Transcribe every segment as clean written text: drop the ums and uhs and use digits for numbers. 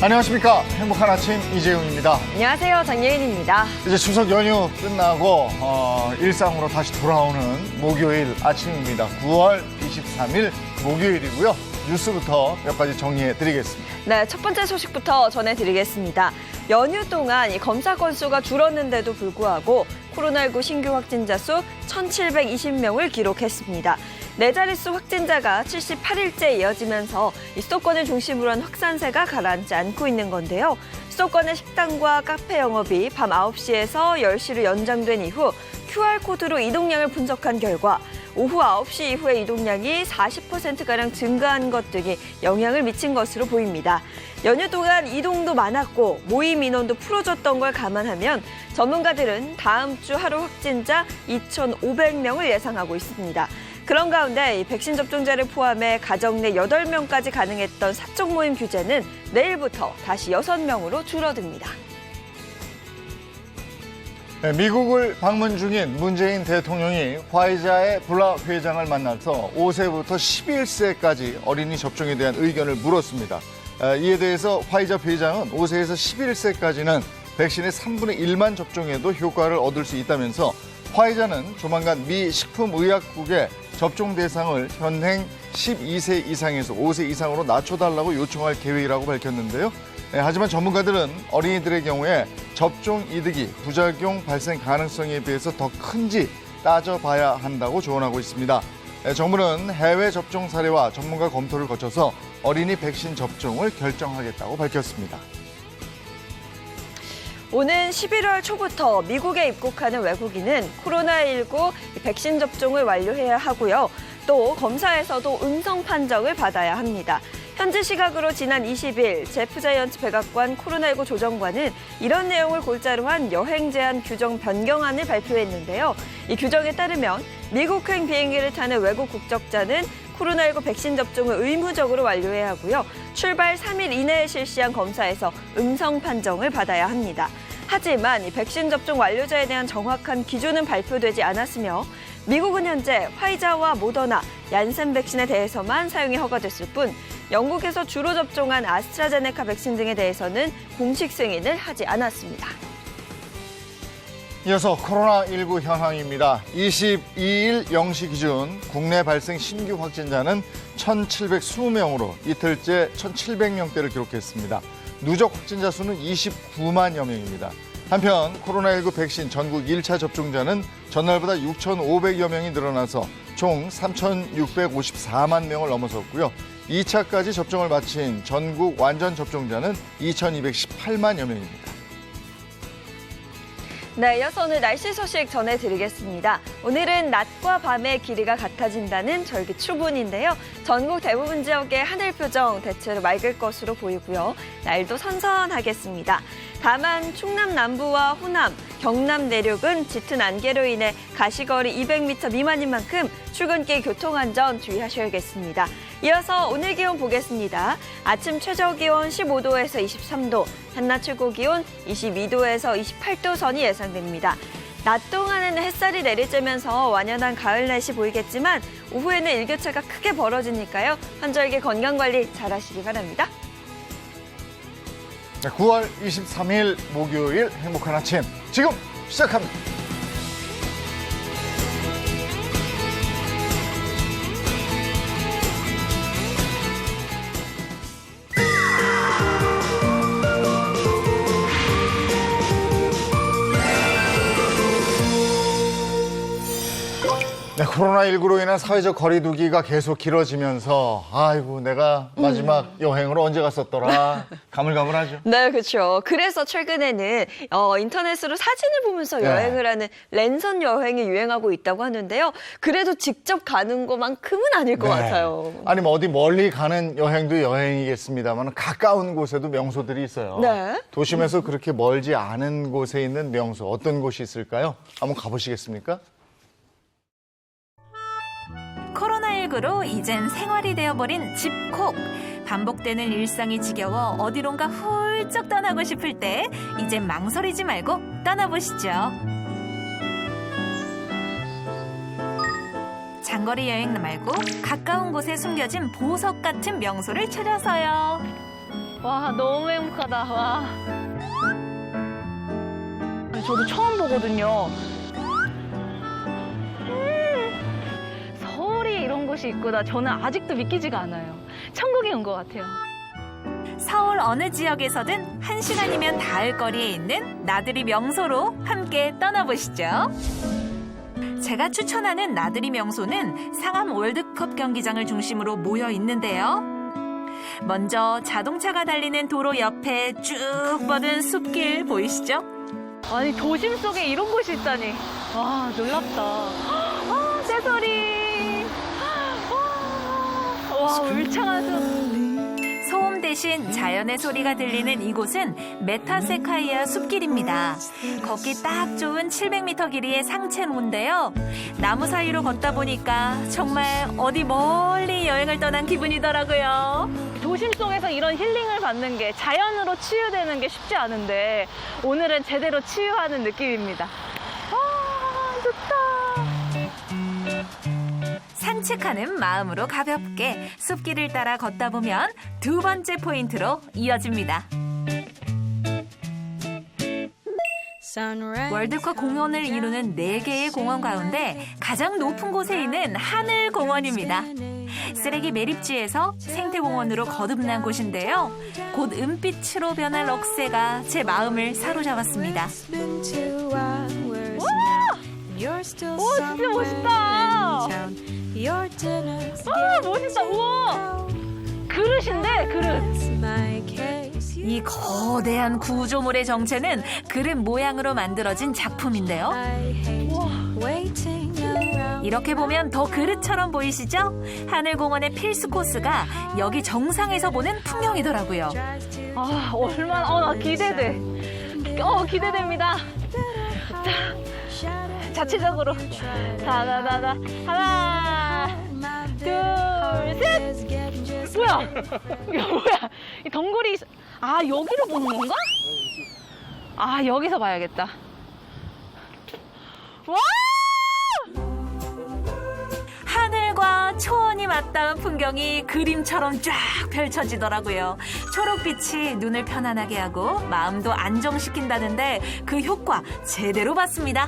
안녕하십니까. 행복한 아침 이재용입니다. 안녕하세요. 장예인입니다. 이제 추석 연휴 끝나고 일상으로 다시 돌아오는 목요일 아침입니다. 9월 23일 목요일이고요. 뉴스부터 몇 가지 정리해드리겠습니다. 네, 첫 번째 소식부터 전해드리겠습니다. 연휴 동안 이 검사 건수가 줄었는데도 불구하고 코로나19 신규 확진자 수 1,720명을 기록했습니다. 네 자릿수 확진자가 78일째 이어지면서 이 수도권을 중심으로 한 확산세가 가라앉지 않고 있는 건데요. 수도권의 식당과 카페 영업이 밤 9시에서 10시로 연장된 이후 QR코드로 이동량을 분석한 결과 오후 9시 이후의 이동량이 40%가량 증가한 것 등이 영향을 미친 것으로 보입니다. 연휴 동안 이동도 많았고 모임 인원도 풀어졌던 걸 감안하면 전문가들은 다음 주 하루 확진자 2,500명을 예상하고 있습니다. 그런 가운데 이 백신 접종자를 포함해 가정 내 8명까지 가능했던 사적 모임 규제는 내일부터 다시 6명으로 줄어듭니다. 네, 미국을 방문 중인 문재인 대통령이 화이자의 블라 회장을 만나서 5세부터 11세까지 어린이 접종에 대한 의견을 물었습니다. 이에 대해서 화이자 회장은 5세에서 11세까지는 백신의 3분의 1만 접종해도 효과를 얻을 수 있다면서 화이자는 조만간 미 식품의약국에 접종 대상을 현행 12세 이상에서 5세 이상으로 낮춰달라고 요청할 계획이라고 밝혔는데요. 하지만 전문가들은 어린이들의 경우에 접종 이득이 부작용 발생 가능성에 비해서 더 큰지 따져봐야 한다고 조언하고 있습니다. 정부는 해외 접종 사례와 전문가 검토를 거쳐서 어린이 백신 접종을 결정하겠다고 밝혔습니다. 오는 11월 초부터 미국에 입국하는 외국인은 코로나19 백신 접종을 완료해야 하고요. 또 검사에서도 음성 판정을 받아야 합니다. 현지 시각으로 지난 20일 제프자이언츠 백악관 코로나19 조정관은 이런 내용을 골자로 한 여행 제한 규정 변경안을 발표했는데요. 이 규정에 따르면 미국행 비행기를 타는 외국 국적자는 코로나19 백신 접종을 의무적으로 완료해야 하고요. 출발 3일 이내에 실시한 검사에서 음성 판정을 받아야 합니다. 하지만 이 백신 접종 완료자에 대한 정확한 기준은 발표되지 않았으며 미국은 현재 화이자와 모더나, 얀센 백신에 대해서만 사용이 허가됐을 뿐 영국에서 주로 접종한 아스트라제네카 백신 등에 대해서는 공식 승인을 하지 않았습니다. 이어서 코로나19 현황입니다. 22일 0시 기준 국내 발생 신규 확진자는 1,720명으로 이틀째 1,700명대를 기록했습니다. 누적 확진자 수는 29만여 명입니다. 한편 코로나19 백신 전국 1차 접종자는 전날보다 6,500여 명이 늘어나서 총 3,654만 명을 넘어섰고요. 2차까지 접종을 마친 전국 완전 접종자는 2,218만여 명입니다. 네, 이어서 오늘 날씨 소식 전해드리겠습니다. 오늘은 낮과 밤의 길이가 같아진다는 절기 추분인데요. 전국 대부분 지역의 하늘 표정 대체로 맑을 것으로 보이고요. 날도 선선하겠습니다. 다만 충남 남부와 호남, 경남 내륙은 짙은 안개로 인해 가시거리 200m 미만인 만큼 출근길 교통안전 주의하셔야겠습니다. 이어서 오늘 기온 보겠습니다. 아침 최저기온 15도에서 23도, 한낮 최고기온 22도에서 28도 선이 예상됩니다. 낮 동안에는 햇살이 내리쬐면서 완연한 가을 날씨 보이겠지만 오후에는 일교차가 크게 벌어지니까요. 환절기 건강관리 잘하시기 바랍니다. 9월 23일 목요일 행복한 아침 지금 시작합니다. 네, 코로나19로 인한 사회적 거리두기가 계속 길어지면서 아이고 내가 마지막 여행으로 언제 갔었더라 가물가물하죠. 네, 그렇죠. 그래서 최근에는 인터넷으로 사진을 보면서 여행을 하는 랜선 여행이 유행하고 있다고 하는데요. 그래도 직접 가는 것만큼은 아닐 것 같아요. 아니 뭐 어디 멀리 가는 여행도 여행이겠습니다만 가까운 곳에도 명소들이 있어요. 네. 도심에서 그렇게 멀지 않은 곳에 있는 명소 어떤 곳이 있을까요? 한번 가보시겠습니까? 코로나19 거룩으로 이젠 생활이 되어버린 집콕. 반복되는 일상이 지겨워 어디론가 훌쩍 떠나고 싶을 때 이젠 망설이지 말고 떠나보시죠. 장거리 여행 말고 가까운 곳에 숨겨진 보석 같은 명소를 찾아서요. 와, 너무 행복하다. 와. 저도 처음 보거든요. 서울이 이런 곳이 있구나. 저는 아직도 믿기지가 않아요. 천국에 온 것 같아요. 서울 어느 지역에서든 1시간이면 닿을 거리에 있는 나들이 명소로 함께 떠나보시죠. 제가 추천하는 나들이 명소는 상암 월드컵 경기장을 중심으로 모여 있는데요. 먼저 자동차가 달리는 도로 옆에 쭉 뻗은 숲길 보이시죠? 아니, 도심 속에 이런 곳이 있다니. 와, 놀랍다. 아, 새소리. 와, 울창한 숲. 소음 대신 자연의 소리가 들리는 이곳은 메타세카이아 숲길입니다. 걷기 딱 좋은 700m 길이의 상체로인데요. 나무 사이로 걷다 보니까 정말 어디 멀리 여행을 떠난 기분이더라고요. 도심 속에서 이런 힐링을 받는 게, 자연으로 치유되는 게 쉽지 않은데 오늘은 제대로 치유하는 느낌입니다. 아, 좋다. 산책하는 마음으로 가볍게 숲길을 따라 걷다 보면 두 번째 포인트로 이어집니다. 월드컵 공원을 이루는 4개의 공원 가운데 가장 높은 곳에 있는 하늘공원입니다. 쓰레기 매립지에서 생태공원으로 거듭난 곳인데요. 곧 은빛으로 변할 억새가 제 마음을 사로잡았습니다. 오, 진짜 멋있다. 아, 멋있다. 우와. 그릇인데, 그릇. 이 거대한 구조물의 정체는 그릇 모양으로 만들어진 작품인데요. 이렇게 보면 더 그릇처럼 보이시죠? 하늘공원의 필수 코스가 여기 정상에서 보는 풍경이더라고요. 아, 얼마나, 나 기대돼. 기대됩니다. 자, 자체적으로. 하나, 둘, 셋. 뭐야? 이거 뭐야? 이 덩굴이, 여기로 보는 건가? 여기서 봐야겠다. 와! 하늘과 초원이 맞닿은 풍경이 그림처럼 쫙 펼쳐지더라고요. 초록빛이 눈을 편안하게 하고 마음도 안정시킨다는데 그 효과 제대로 봤습니다.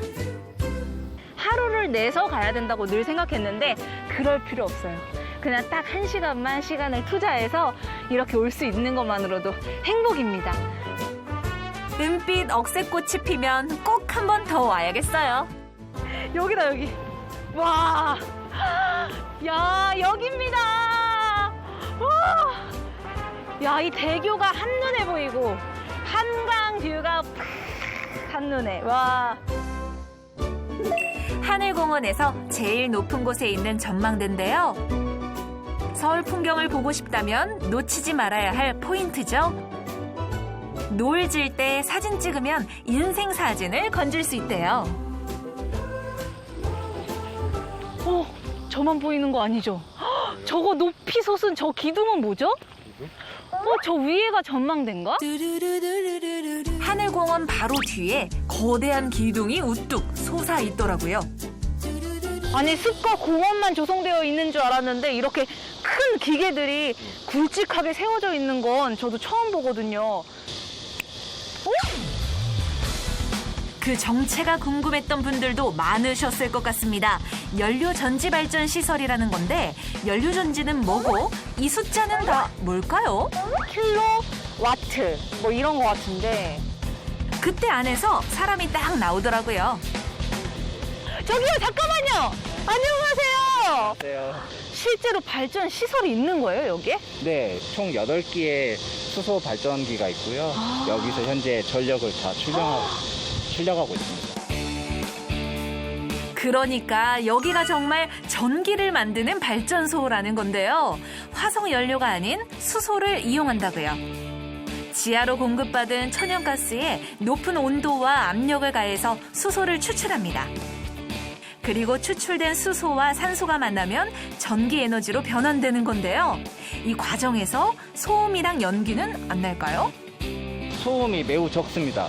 하루를 내서 가야 된다고 늘 생각했는데 그럴 필요 없어요. 그냥 딱 1시간만 시간을 투자해서 이렇게 올 수 있는 것만으로도 행복입니다. 은빛 억새꽃이 피면 꼭 한 번 더 와야겠어요. 여기다, 여기. 와. 야, 여기입니다. 와. 야, 이 대교가 한눈에 보이고 한강 뷰가 팍 한눈에. 와. 하늘공원에서 제일 높은 곳에 있는 전망대인데요. 서울 풍경을 보고 싶다면 놓치지 말아야 할 포인트죠. 노을 질 때 사진 찍으면 인생 사진을 건질 수 있대요. 저만 보이는 거 아니죠? 헉, 저거 높이 솟은 저 기둥은 뭐죠? 저 위에가 전망대인가? 하늘공원 바로 뒤에 거대한 기둥이 우뚝 솟아 있더라고요. 아니, 숲과 공원만 조성되어 있는 줄 알았는데 이렇게 큰 기계들이 굵직하게 세워져 있는 건 저도 처음 보거든요. 그 정체가 궁금했던 분들도 많으셨을 것 같습니다. 연료전지 발전 시설이라는 건데 연료전지는 뭐고 이 숫자는 다 뭘까요? 킬로와트 뭐 이런 거 같은데. 그때 안에서 사람이 딱 나오더라고요. 저기요, 잠깐만요. 안녕하세요. 네, 실제로 발전 시설이 있는 거예요, 여기에? 네, 총 8개의 수소 발전기가 있고요. 여기서 현재 전력을 다 출력하고 있습니다. 그러니까 여기가 정말 전기를 만드는 발전소라는 건데요. 화석 연료가 아닌 수소를 이용한다고요. 지하로 공급받은 천연가스에 높은 온도와 압력을 가해서 수소를 추출합니다. 그리고 추출된 수소와 산소가 만나면 전기 에너지로 변환되는 건데요. 이 과정에서 소음이랑 연기는 안 날까요? 소음이 매우 적습니다.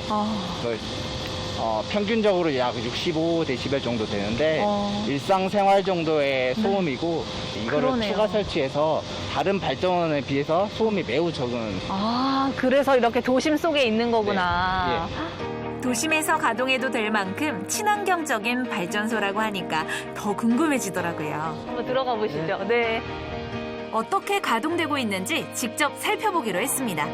평균적으로 약 65dB 정도 되는데 일상생활 정도의 소음이고 이거를 그러네요. 추가 설치해서 다른 발전원에 비해서 소음이 매우 적은. 아, 그래서 이렇게 도심 속에 있는 거구나. 도심에서 가동해도 될 만큼 친환경적인 발전소라고 하니까 더 궁금해지더라고요. 한번 들어가 보시죠. 네. 어떻게 가동되고 있는지 직접 살펴보기로 했습니다.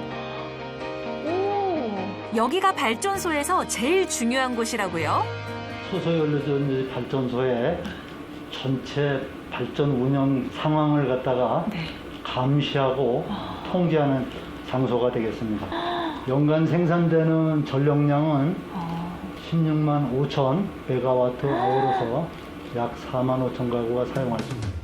여기가 발전소에서 제일 중요한 곳이라고요. 수소연료전지 발전소의 전체 발전 운영 상황을 갖다가 감시하고 통제하는 장소가 되겠습니다. 연간 생산되는 전력량은 16만 5천 메가와트 아워로서 약 4만 5천 가구가 사용할 수 있습니다.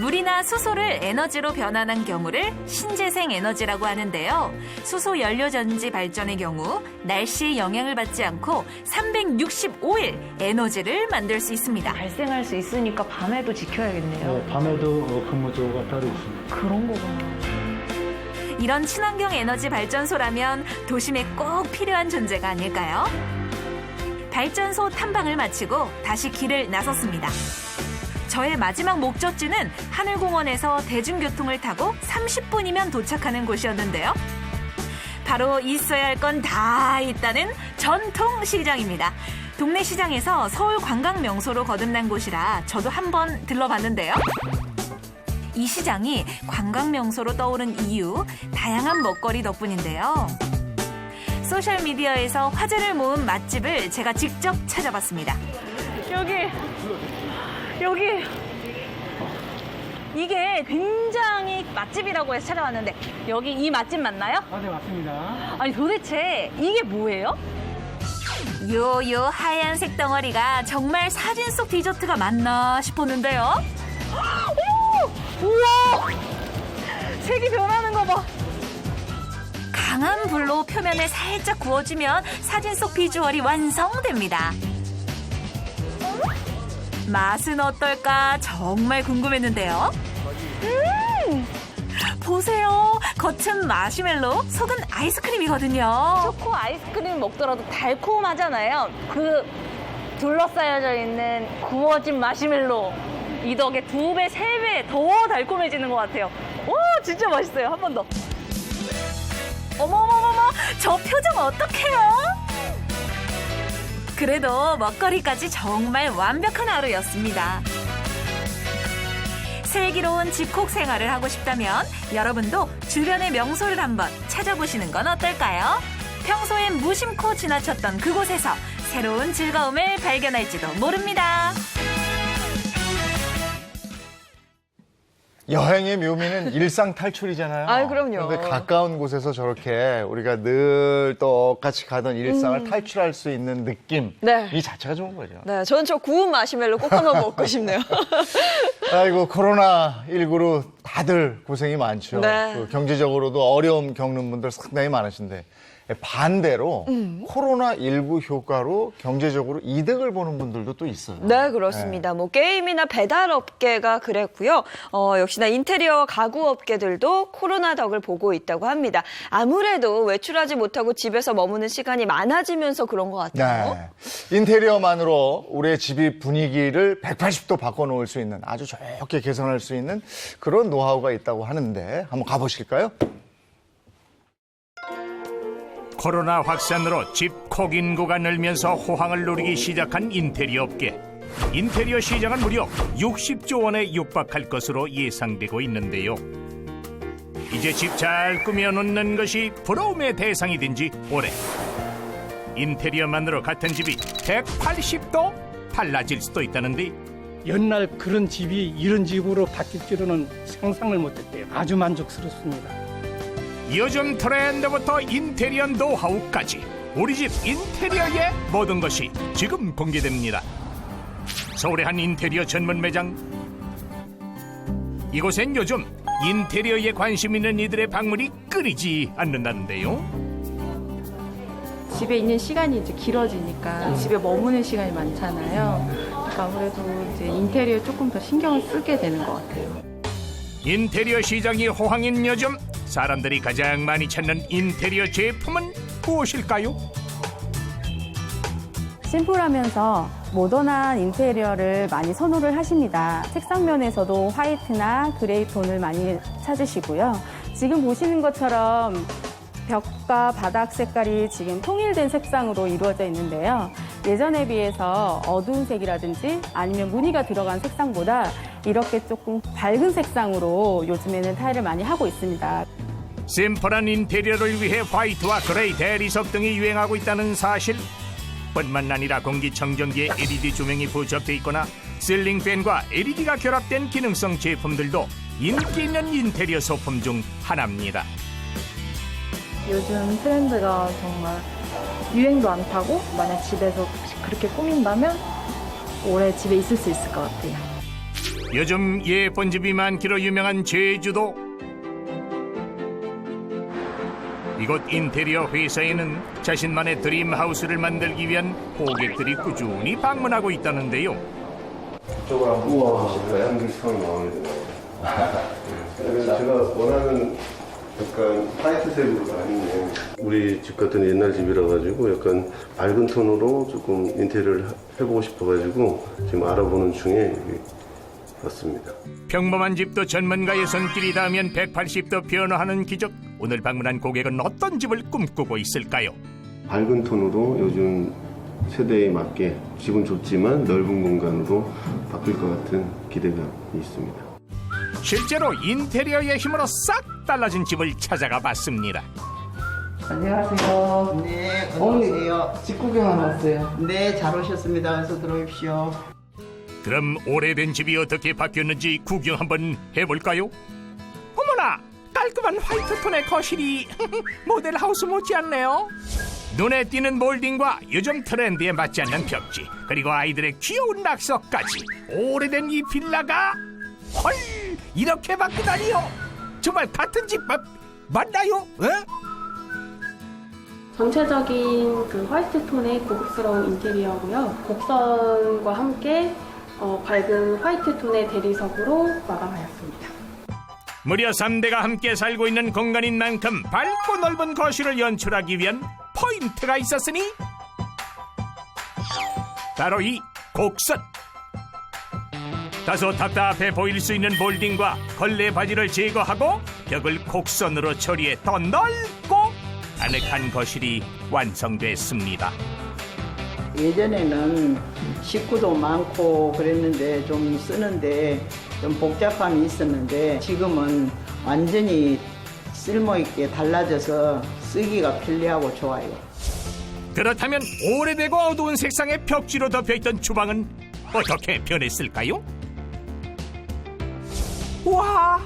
물이나 수소를 에너지로 변환한 경우를 신재생 에너지라고 하는데요. 수소 연료 전지 발전의 경우 날씨의 영향을 받지 않고 365일 에너지를 만들 수 있습니다. 발생할 수 있으니까 밤에도 지켜야겠네요. 네, 밤에도 근무조가 따로 있습니다. 그런 거구나. 이런 친환경 에너지 발전소라면 도심에 꼭 필요한 존재가 아닐까요? 발전소 탐방을 마치고 다시 길을 나섰습니다. 저의 마지막 목적지는 하늘공원에서 대중교통을 타고 30분이면 도착하는 곳이었는데요. 바로 있어야 할 건 다 있다는 전통시장입니다. 동네 시장에서 서울 관광 명소로 거듭난 곳이라 저도 한번 들러봤는데요. 이 시장이 관광 명소로 떠오른 이유, 다양한 먹거리 덕분인데요. 소셜미디어에서 화제를 모은 맛집을 제가 직접 찾아봤습니다. 여기 이게 굉장히 맛집이라고 해서 찾아왔는데 여기 이 맛집 맞나요? 네, 맞습니다. 아니 도대체 이게 뭐예요? 요 하얀색 덩어리가 정말 사진 속 디저트가 맞나 싶었는데요. 우와! 색이 변하는 거 봐. 강한 불로 표면을 살짝 구워주면 사진 속 비주얼이 완성됩니다. 맛은 어떨까 정말 궁금했는데요. 보세요. 겉은 마시멜로, 속은 아이스크림이거든요. 초코 아이스크림 먹더라도 달콤하잖아요. 그 둘러싸여져 있는 구워진 마시멜로. 이 덕에 2배, 3배 더 달콤해지는 것 같아요. 와, 진짜 맛있어요. 한 번 더. 어머머머머, 저 표정 어떡해요? 그래도 먹거리까지 정말 완벽한 하루였습니다. 슬기로운 집콕 생활을 하고 싶다면 여러분도 주변의 명소를 한번 찾아보시는 건 어떨까요? 평소엔 무심코 지나쳤던 그곳에서 새로운 즐거움을 발견할지도 모릅니다. 여행의 묘미는 일상 탈출이잖아요. 아이, 그럼요. 그런데 가까운 곳에서 저렇게 우리가 늘 똑같이 가던 일상을 탈출할 수 있는 느낌. 네. 이 자체가 좋은 거죠. 네, 저는 저 구운 마시멜로 꼭 한번 먹고 싶네요. 아이고, 코로나19로 다들 고생이 많죠. 네. 그 경제적으로도 어려움 겪는 분들 상당히 많으신데 반대로 코로나19 효과로 경제적으로 이득을 보는 분들도 또 있어요. 네, 그렇습니다. 뭐 게임이나 배달 업계가 그랬고요. 역시나 인테리어 가구 업계들도 코로나 덕을 보고 있다고 합니다. 아무래도 외출하지 못하고 집에서 머무는 시간이 많아지면서 그런 것 같아요. 네. 인테리어만으로 우리의 집이 분위기를 180도 바꿔놓을 수 있는, 아주 좋게 개선할 수 있는 그런 노하우가 있다고 하는데 한번 가보실까요? 코로나 확산으로 집콕 인구가 늘면서 호황을 누리기 시작한 인테리어 업계. 인테리어 시장은 무려 60조 원에 육박할 것으로 예상되고 있는데요. 이제 집 잘 꾸며놓는 것이 부러움의 대상이 된 지 오래. 인테리어만으로 같은 집이 180도 달라질 수도 있다는데 옛날 그런 집이 이런 집으로 바뀔 줄은 상상을 못했대요. 아주 만족스럽습니다. 요즘 트렌드부터 인테리어 노하우까지 우리 집 인테리어의 모든 것이 지금 공개됩니다. 서울의 한 인테리어 전문 매장. 이곳엔 요즘 인테리어에 관심 있는 이들의 방문이 끊이지 않는다는데요. 집에 있는 시간이 이제 길어지니까 집에 머무는 시간이 많잖아요. 아무래도 이제 인테리어 조금 더 신경을 쓰게 되는 것 같아요. 인테리어 시장이 호황인 요즘 사람들이 가장 많이 찾는 인테리어 제품은 무엇일까요? 심플하면서 모던한 인테리어를 많이 선호를 하십니다. 색상면에서도 화이트나 그레이 톤을 많이 찾으시고요. 지금 보시는 것처럼 벽과 바닥 색깔이 지금 통일된 색상으로 이루어져 있는데요. 예전에 비해서 어두운 색이라든지 아니면 무늬가 들어간 색상보다 이렇게 조금 밝은 색상으로 요즘에는 타일을 많이 하고 있습니다. 심플한 인테리어를 위해 화이트와 그레이 대리석 등이 유행하고 있다는 사실. 뿐만 아니라 공기청정기에 LED 조명이 부착돼 있거나 실링팬과 LED가 결합된 기능성 제품들도 인기 있는 인테리어 소품 중 하나입니다. 요즘 트렌드가 정말 유행도 안 타고 만약 집에서 그렇게 꾸민다면 오래 집에 있을 수 있을 것 같아요. 요즘 예쁜 집이 많기로 유명한 제주도. 이곳 인테리어 회사에는 자신만의 드림하우스를 만들기 위한 고객들이 꾸준히 방문하고 있다는데요. 이쪽으로 한번 보실까요? 한국처럼 마음에 드네요. 제가 원하는 약간 화이트색으로 아니면 우리 집 같은 옛날 집이라 가지고 약간 밝은 톤으로 조금 인테리어를 해보고 싶어가지고 지금 알아보는 중에 왔습니다. 평범한 집도 전문가의 손길이 닿으면 180도 변화하는 기적. 오늘 방문한 고객은 어떤 집을 꿈꾸고 있을까요? 밝은 톤으로 요즘 세대에 맞게 집은 좁지만 넓은 공간으로 바뀔 것 같은 기대감이 있습니다. 실제로 인테리어의 힘으로 싹 달라진 집을 찾아가 봤습니다. 안녕하세요. 네, 안녕하세요. 집 구경하러 왔어요. 네, 잘 오셨습니다. 어서 들어오십시오. 그럼 오래된 집이 어떻게 바뀌었는지 구경 한번 해볼까요? 어머나! 깔끔한 화이트 톤의 거실이 모델하우스 못지않네요. 눈에 띄는 몰딩과 요즘 트렌드에 맞지 않는 벽지, 그리고 아이들의 귀여운 낙서까지 오래된 이 빌라가 헐! 이렇게 바뀌다니요? 정말 같은 집 맞나요? 전체적인 그 화이트 톤의 고급스러운 인테리어고요. 곡선과 함께 밝은 화이트 톤의 대리석으로 마감하였습니다. 무려 3대가 함께 살고 있는 공간인 만큼 밝고 넓은 거실을 연출하기 위한 포인트가 있었으니 바로 이 곡선. 다소 답답해 보일 수 있는 몰딩과 걸레 바지를 제거하고 벽을 곡선으로 처리해 더 넓고 아늑한 거실이 완성됐습니다. 예전에는 식구도 많고 그랬는데 좀 쓰는데 좀 복잡함이 있었는데 지금은 완전히 쓸모있게 달라져서 쓰기가 편리하고 좋아요. 그렇다면 오래되고 어두운 색상의 벽지로 덮여있던 주방은 어떻게 변했을까요? 우와!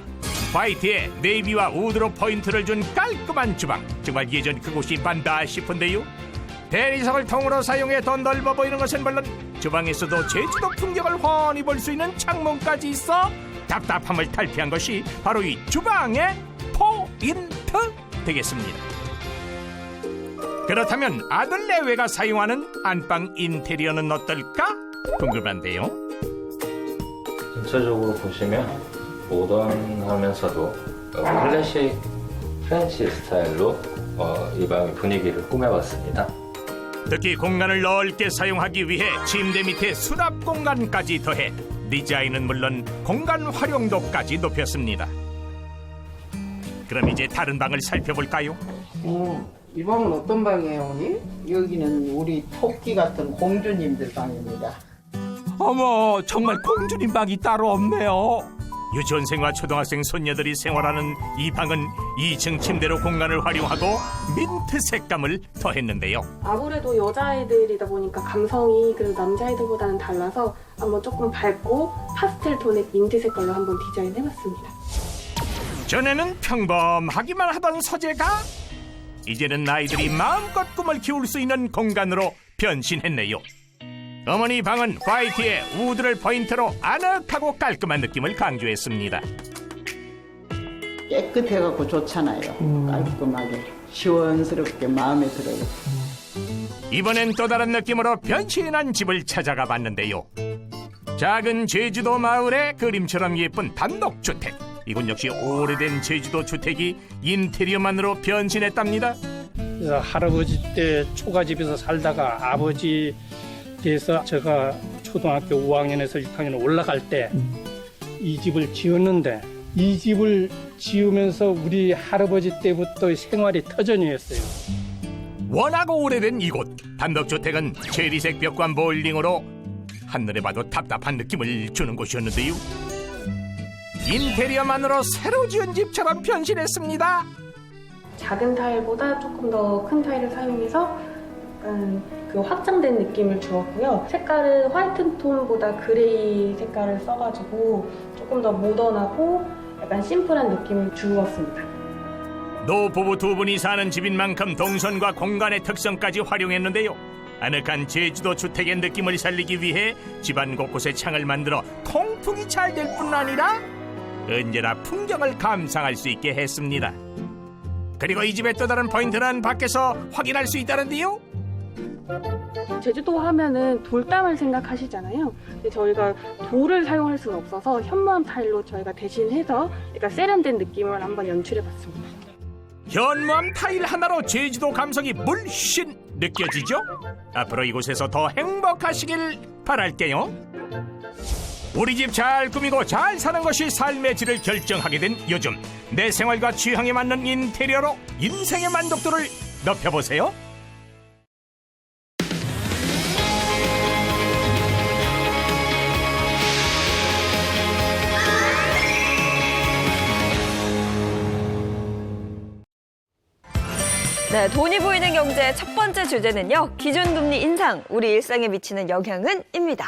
화이트에 네이비와 우드로 포인트를 준 깔끔한 주방. 정말 예전 그곳이 맞다 싶은데요. 대리석을 통으로 사용해 더 넓어 보이는 것은 물론 주방에서도 제주도 풍경을 훤히 볼 수 있는 창문까지 있어 답답함을 탈피한 것이 바로 이 주방의 포인트 되겠습니다. 그렇다면 아들 내외가 사용하는 안방 인테리어는 어떨까 궁금한데요. 전체적으로 보시면 모던하면서도 클래식 프렌치 스타일로 이 방의 분위기를 꾸며봤습니다. 특히 공간을 넓게 사용하기 위해 침대 밑에 수납 공간까지 더해 디자인은 물론 공간 활용도까지 높였습니다. 그럼 이제 다른 방을 살펴볼까요? 이 방은 어떤 방이에요, 어머니? 여기는 우리 토끼 같은 공주님들 방입니다. 어머, 정말 공주님 방이 따로 없네요. 유치원생과 초등학생 손녀들이 생활하는 이 방은 2층 침대로 공간을 활용하고 민트 색감을 더했는데요. 아무래도 여자아이들이다 보니까 감성이 그래도 남자아이들보다는 달라서 한번 조금 밝고 파스텔 톤의 민트 색깔로 한번 디자인해봤습니다. 전에는 평범하기만 하던 서재가 이제는 아이들이 마음껏 꿈을 키울 수 있는 공간으로 변신했네요. 어머니 방은 화이트에 우드를 포인트로 아늑하고 깔끔한 느낌을 강조했습니다. 깨끗해갖고 좋잖아요. 깔끔하게 시원스럽게 마음에 들어요. 이번엔 또 다른 느낌으로 변신한 집을 찾아가 봤는데요. 작은 제주도 마을의 그림처럼 예쁜 단독주택. 이곳 역시 오래된 제주도 주택이 인테리어만으로 변신했답니다. 그래서 할아버지 때 초가집에서 살다가 아버지 돼서 제가 초등학교 5학년에서 6학년 올라갈 때 이 집을 지었는데, 이 집을 지으면서 우리 할아버지 때부터 생활이 터전이었어요. 워낙 오래된 이곳. 단독주택은 체리색 벽과 몰딩으로 한눈에 봐도 답답한 느낌을 주는 곳이었는데요. 인테리어만으로 새로 지은 집처럼 변신했습니다. 작은 타일보다 조금 더 큰 타일을 사용해서 약간 그 확장된 느낌을 주었고요. 색깔은 화이트 톤보다 그레이 색깔을 써가지고 조금 더 모던하고 약간 심플한 느낌을 주었습니다. 노부부 두 분이 사는 집인 만큼 동선과 공간의 특성까지 활용했는데요. 아늑한 제주도 주택의 느낌을 살리기 위해 집안 곳곳에 창을 만들어 통풍이 잘 될 뿐 아니라 언제나 풍경을 감상할 수 있게 했습니다. 그리고 이 집의 또 다른 포인트는 밖에서 확인할 수 있다는데요. 제주도 하면은 돌담을 생각하시잖아요. 근데 저희가 돌을 사용할 수는 없어서 현무암 타일로 저희가 대신해서 약간 세련된 느낌을 한번 연출해봤습니다. 현무암 타일 하나로 제주도 감성이 물씬 느껴지죠? 앞으로 이곳에서 더 행복하시길 바랄게요. 우리 집 잘 꾸미고 잘 사는 것이 삶의 질을 결정하게 된 요즘, 내 생활과 취향에 맞는 인테리어로 인생의 만족도를 높여보세요. 네, 돈이 보이는 경제의 첫 번째 주제는요. 기준금리 인상, 우리 일상에 미치는 영향은입니다.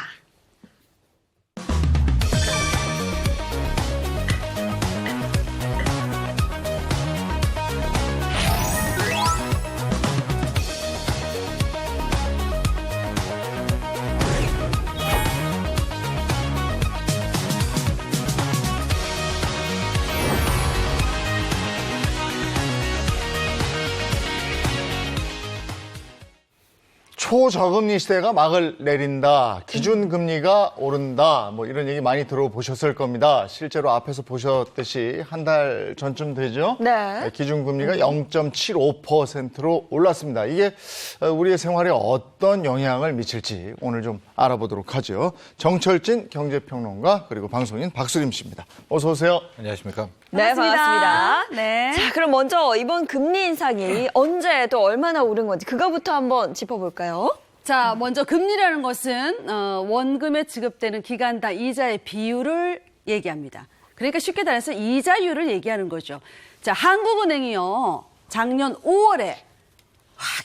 초저금리 시대가 막을 내린다. 기준금리가 오른다. 뭐 이런 얘기 많이 들어보셨을 겁니다. 실제로 앞에서 보셨듯이 한 달 전쯤 되죠? 네. 기준금리가 0.75%로 올랐습니다. 이게 우리의 생활에 어떤 영향을 미칠지 오늘 좀 알아보도록 하죠. 정철진 경제평론가 그리고 방송인 박수림 씨입니다. 어서 오세요. 안녕하십니까? 네, 반갑습니다. 네. 자, 그럼 먼저 이번 금리 인상이 언제 또 얼마나 오른 건지 그거부터 한번 짚어볼까요? 자, 먼저 금리라는 것은 원금에 지급되는 기간당 이자의 비율을 얘기합니다. 그러니까 쉽게 말해서 이자율을 얘기하는 거죠. 자, 한국은행이요. 작년 5월에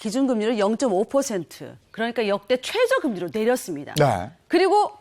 기준금리를 0.5%, 그러니까 역대 최저금리로 내렸습니다. 네. 그리고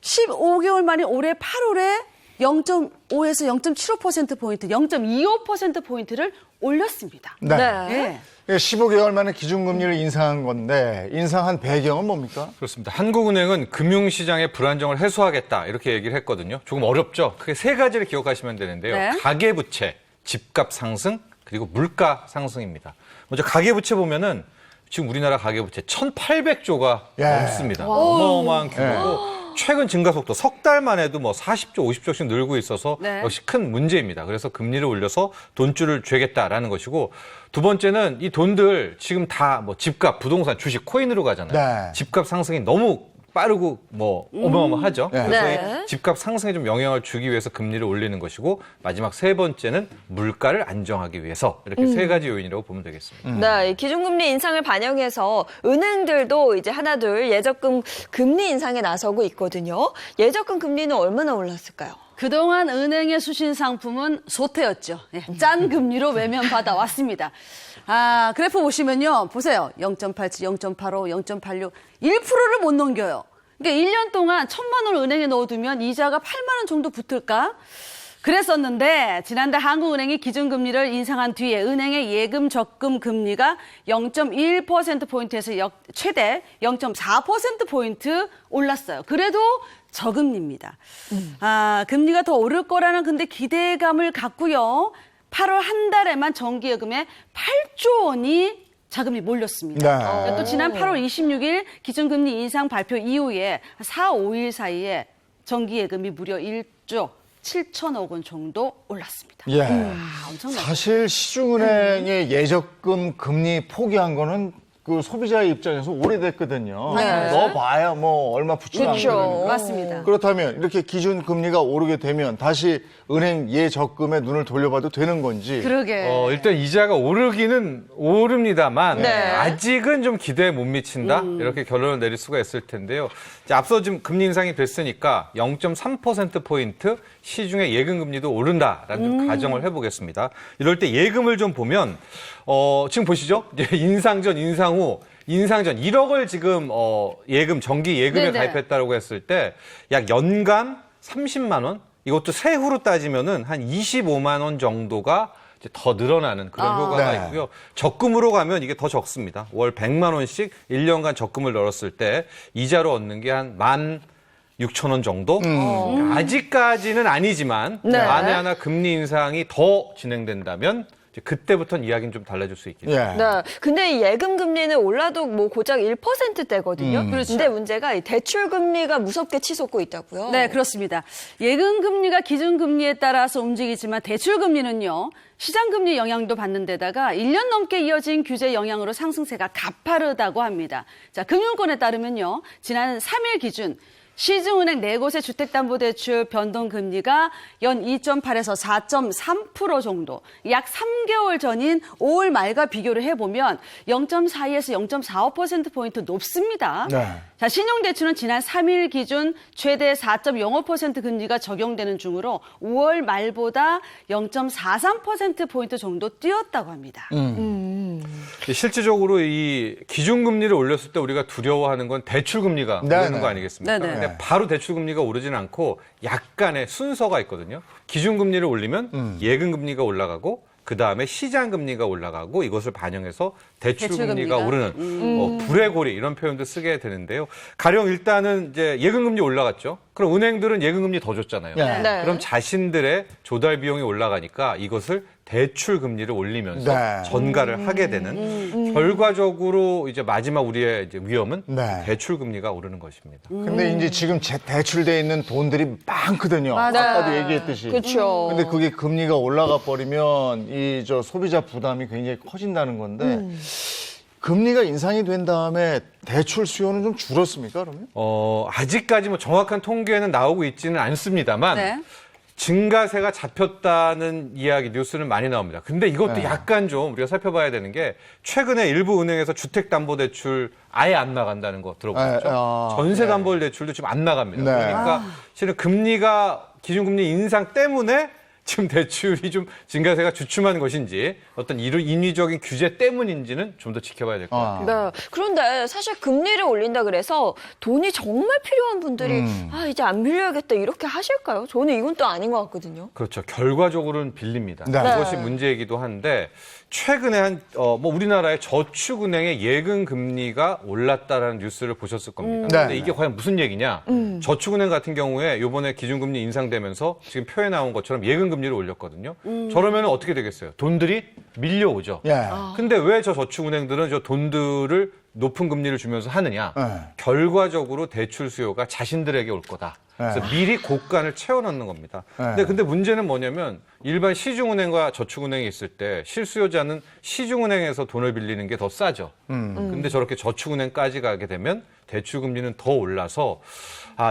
15개월 만에 올해 8월에 0.5에서 0.75%포인트, 0.25%포인트를 올렸습니다. 네. 네. 15개월 만에 기준금리를 인상한 건데 인상한 배경은 뭡니까? 그렇습니다. 한국은행은 금융시장의 불안정을 해소하겠다 이렇게 얘기를 했거든요. 조금 어렵죠. 크게 세 가지를 기억하시면 되는데요. 네. 가계부채, 집값 상승, 그리고 물가 상승입니다. 먼저 가계부채 보면은 지금 우리나라 가계부채 1,800조가 넘습니다. 어마어마한 규모고 최근 증가 속도 석 달만 해도 뭐 40조, 50조씩 늘고 있어서 네. 역시 큰 문제입니다. 그래서 금리를 올려서 돈줄을 쥐겠다라는 것이고, 두 번째는 이 돈들 지금 다 뭐 집값, 부동산, 주식, 코인으로 가잖아요. 네. 집값 상승이 너무 빠르고 뭐 어마어마하죠. 네. 그래서 네. 이 집값 상승에 좀 영향을 주기 위해서 금리를 올리는 것이고, 마지막 세 번째는 물가를 안정하기 위해서, 이렇게 세 가지 요인이라고 보면 되겠습니다. 네, 이 기준금리 인상을 반영해서 은행들도 이제 하나둘 예적금 금리 인상에 나서고 있거든요. 예적금 금리는 얼마나 올랐을까요? 그동안 은행의 수신 상품은 소태였죠. 짠 금리로 외면받아 왔습니다. 그래프 보시면요. 보세요. 0.87, 0.85, 0.86, 1%를 못 넘겨요. 그러니까 1년 동안 1,000만 원을 은행에 넣어두면 이자가 8만 원 정도 붙을까? 그랬었는데 지난달 한국은행이 기준금리를 인상한 뒤에 은행의 예금 적금 금리가 0.1%포인트에서 최대 0.4%포인트 올랐어요. 그래도 저금리입니다. 금리가 더 오를 거라는 근데 기대감을 갖고요. 8월 한 달에만 정기예금에 8조 원이 자금이 몰렸습니다. 네. 또 지난 8월 26일 기준금리 인상 발표 이후에 4, 5일 사이에 정기 예금이 무려 1조 7천억 원 정도 올랐습니다. 예. 엄청나죠. 사실 시중은행의 예적금 금리 포기한 거는 그 소비자의 입장에서 오래됐거든요. 네. 넣어봐야 뭐 얼마 붙지도 않고. 그렇죠. 맞습니다. 그렇다면 이렇게 기준 금리가 오르게 되면 다시 은행 예적금에 눈을 돌려봐도 되는 건지. 그러게. 일단 이자가 오르기는 오릅니다만 네. 아직은 좀 기대에 못 미친다 이렇게 결론을 내릴 수가 있을 텐데요. 이제 앞서 지금 금리 인상이 됐으니까 0.3%포인트 시중의 예금 금리도 오른다라는 좀 가정을 해보겠습니다. 이럴 때 예금을 좀 보면 지금 보시죠. 이제 인상 전 인상 후 인상 전 1억을 지금 예금 정기 예금에 네네. 가입했다라고 했을 때 약 연간 30만 원 이것도 세후로 따지면은 한 25만 원 정도가 이제 더 늘어나는 그런 효과가 네. 있고요. 적금으로 가면 이게 더 적습니다. 월 100만 원씩 1년간 적금을 넣었을 때 이자로 얻는 게 한 16,000원 정도? 그러니까 아직까지는 아니지만 네. 만에 하나 금리 인상이 더 진행된다면 이제 그때부터는 이야기는 좀 달라질 수 있겠죠. 예. 네. 근데 이 예금 금리는 올라도 뭐 고작 1%대거든요. 근데 문제가 이 대출 금리가 무섭게 치솟고 있다고요. 네, 그렇습니다. 예금 금리가 기준 금리에 따라서 움직이지만 대출 금리는요. 시장 금리 영향도 받는 데다가 1년 넘게 이어진 규제 영향으로 상승세가 가파르다고 합니다. 자, 금융권에 따르면요. 지난 3일 기준 시중은행 4곳의 주택담보대출 변동금리가 연 2.8에서 4.3% 정도, 약 3개월 전인 5월 말과 비교를 해보면 0.42에서 0.45%포인트 높습니다. 네. 자, 신용대출은 지난 3일 기준 최대 4.05% 금리가 적용되는 중으로 5월 말보다 0.43%포인트 정도 뛰었다고 합니다. 실질적으로 이 기준금리를 올렸을 때 우리가 두려워하는 건 대출금리가 오르는 거 아니겠습니까? 네네. 근데 바로 대출금리가 오르진 않고 약간의 순서가 있거든요. 기준금리를 올리면 예금금리가 올라가고 그다음에 시장금리가 올라가고 이것을 반영해서 대출금리가 오르는 불의 고리 이런 표현도 쓰게 되는데요. 가령 일단은 이제 예금금리 올라갔죠. 그럼 은행들은 예금금리 더 줬잖아요. 네. 그럼 자신들의 조달 비용이 올라가니까 이것을 대출 금리를 올리면서 네. 전가를 하게 되는 결과적으로 이제 마지막 우리의 이제 위험은 네. 대출 금리가 오르는 것입니다. 근데 이제 지금 대출돼 있는 돈들이 많거든요. 맞아요. 아까도 얘기했듯이. 그렇죠. 근데 그게 금리가 올라가 버리면 이 소비자 부담이 굉장히 커진다는 건데 금리가 인상이 된 다음에 대출 수요는 좀 줄었습니까, 그러면? 아직까지 뭐 정확한 통계는 나오고 있지는 않습니다만 네. 증가세가 잡혔다는 이야기 뉴스는 많이 나옵니다. 근데 이것도 네. 약간 좀 우리가 살펴봐야 되는 게 최근에 일부 은행에서 주택담보대출 아예 안 나간다는 거 들어보셨죠? 전세담보대출도 지금 안 나갑니다. 네. 그러니까 실은 금리가 기준금리 인상 때문에 지금 대출이 좀 증가세가 주춤한 것인지 어떤 인위적인 규제 때문인지는 좀 더 지켜봐야 될 것 같아요. 네. 그런데 사실 금리를 올린다 그래서 돈이 정말 필요한 분들이 이제 안 빌려야겠다 이렇게 하실까요? 저는 이건 또 아닌 것 같거든요. 그렇죠. 결과적으로는 빌립니다. 네. 그것이 문제이기도 한데 최근에 우리나라의 저축은행의 예금 금리가 올랐다라는 뉴스를 보셨을 겁니다. 네. 근데 이게 과연 무슨 얘기냐? 저축은행 같은 경우에 이번에 기준금리 인상되면서 지금 표에 나온 것처럼 예금 금리를 올렸거든요. 저러면 어떻게 되겠어요? 돈들이 밀려오죠. 예. 근데 왜 저 저축은행들은 저 돈들을 높은 금리를 주면서 하느냐? 결과적으로 대출 수요가 자신들에게 올 거다. 그래서 미리 고간을 채워넣는 겁니다. 근데 문제는 뭐냐면 일반 시중은행과 저축은행이 있을 때 실수요자는 시중은행에서 돈을 빌리는 게 더 싸죠. 근데 저렇게 저축은행까지 가게 되면 대출금리는 더 올라서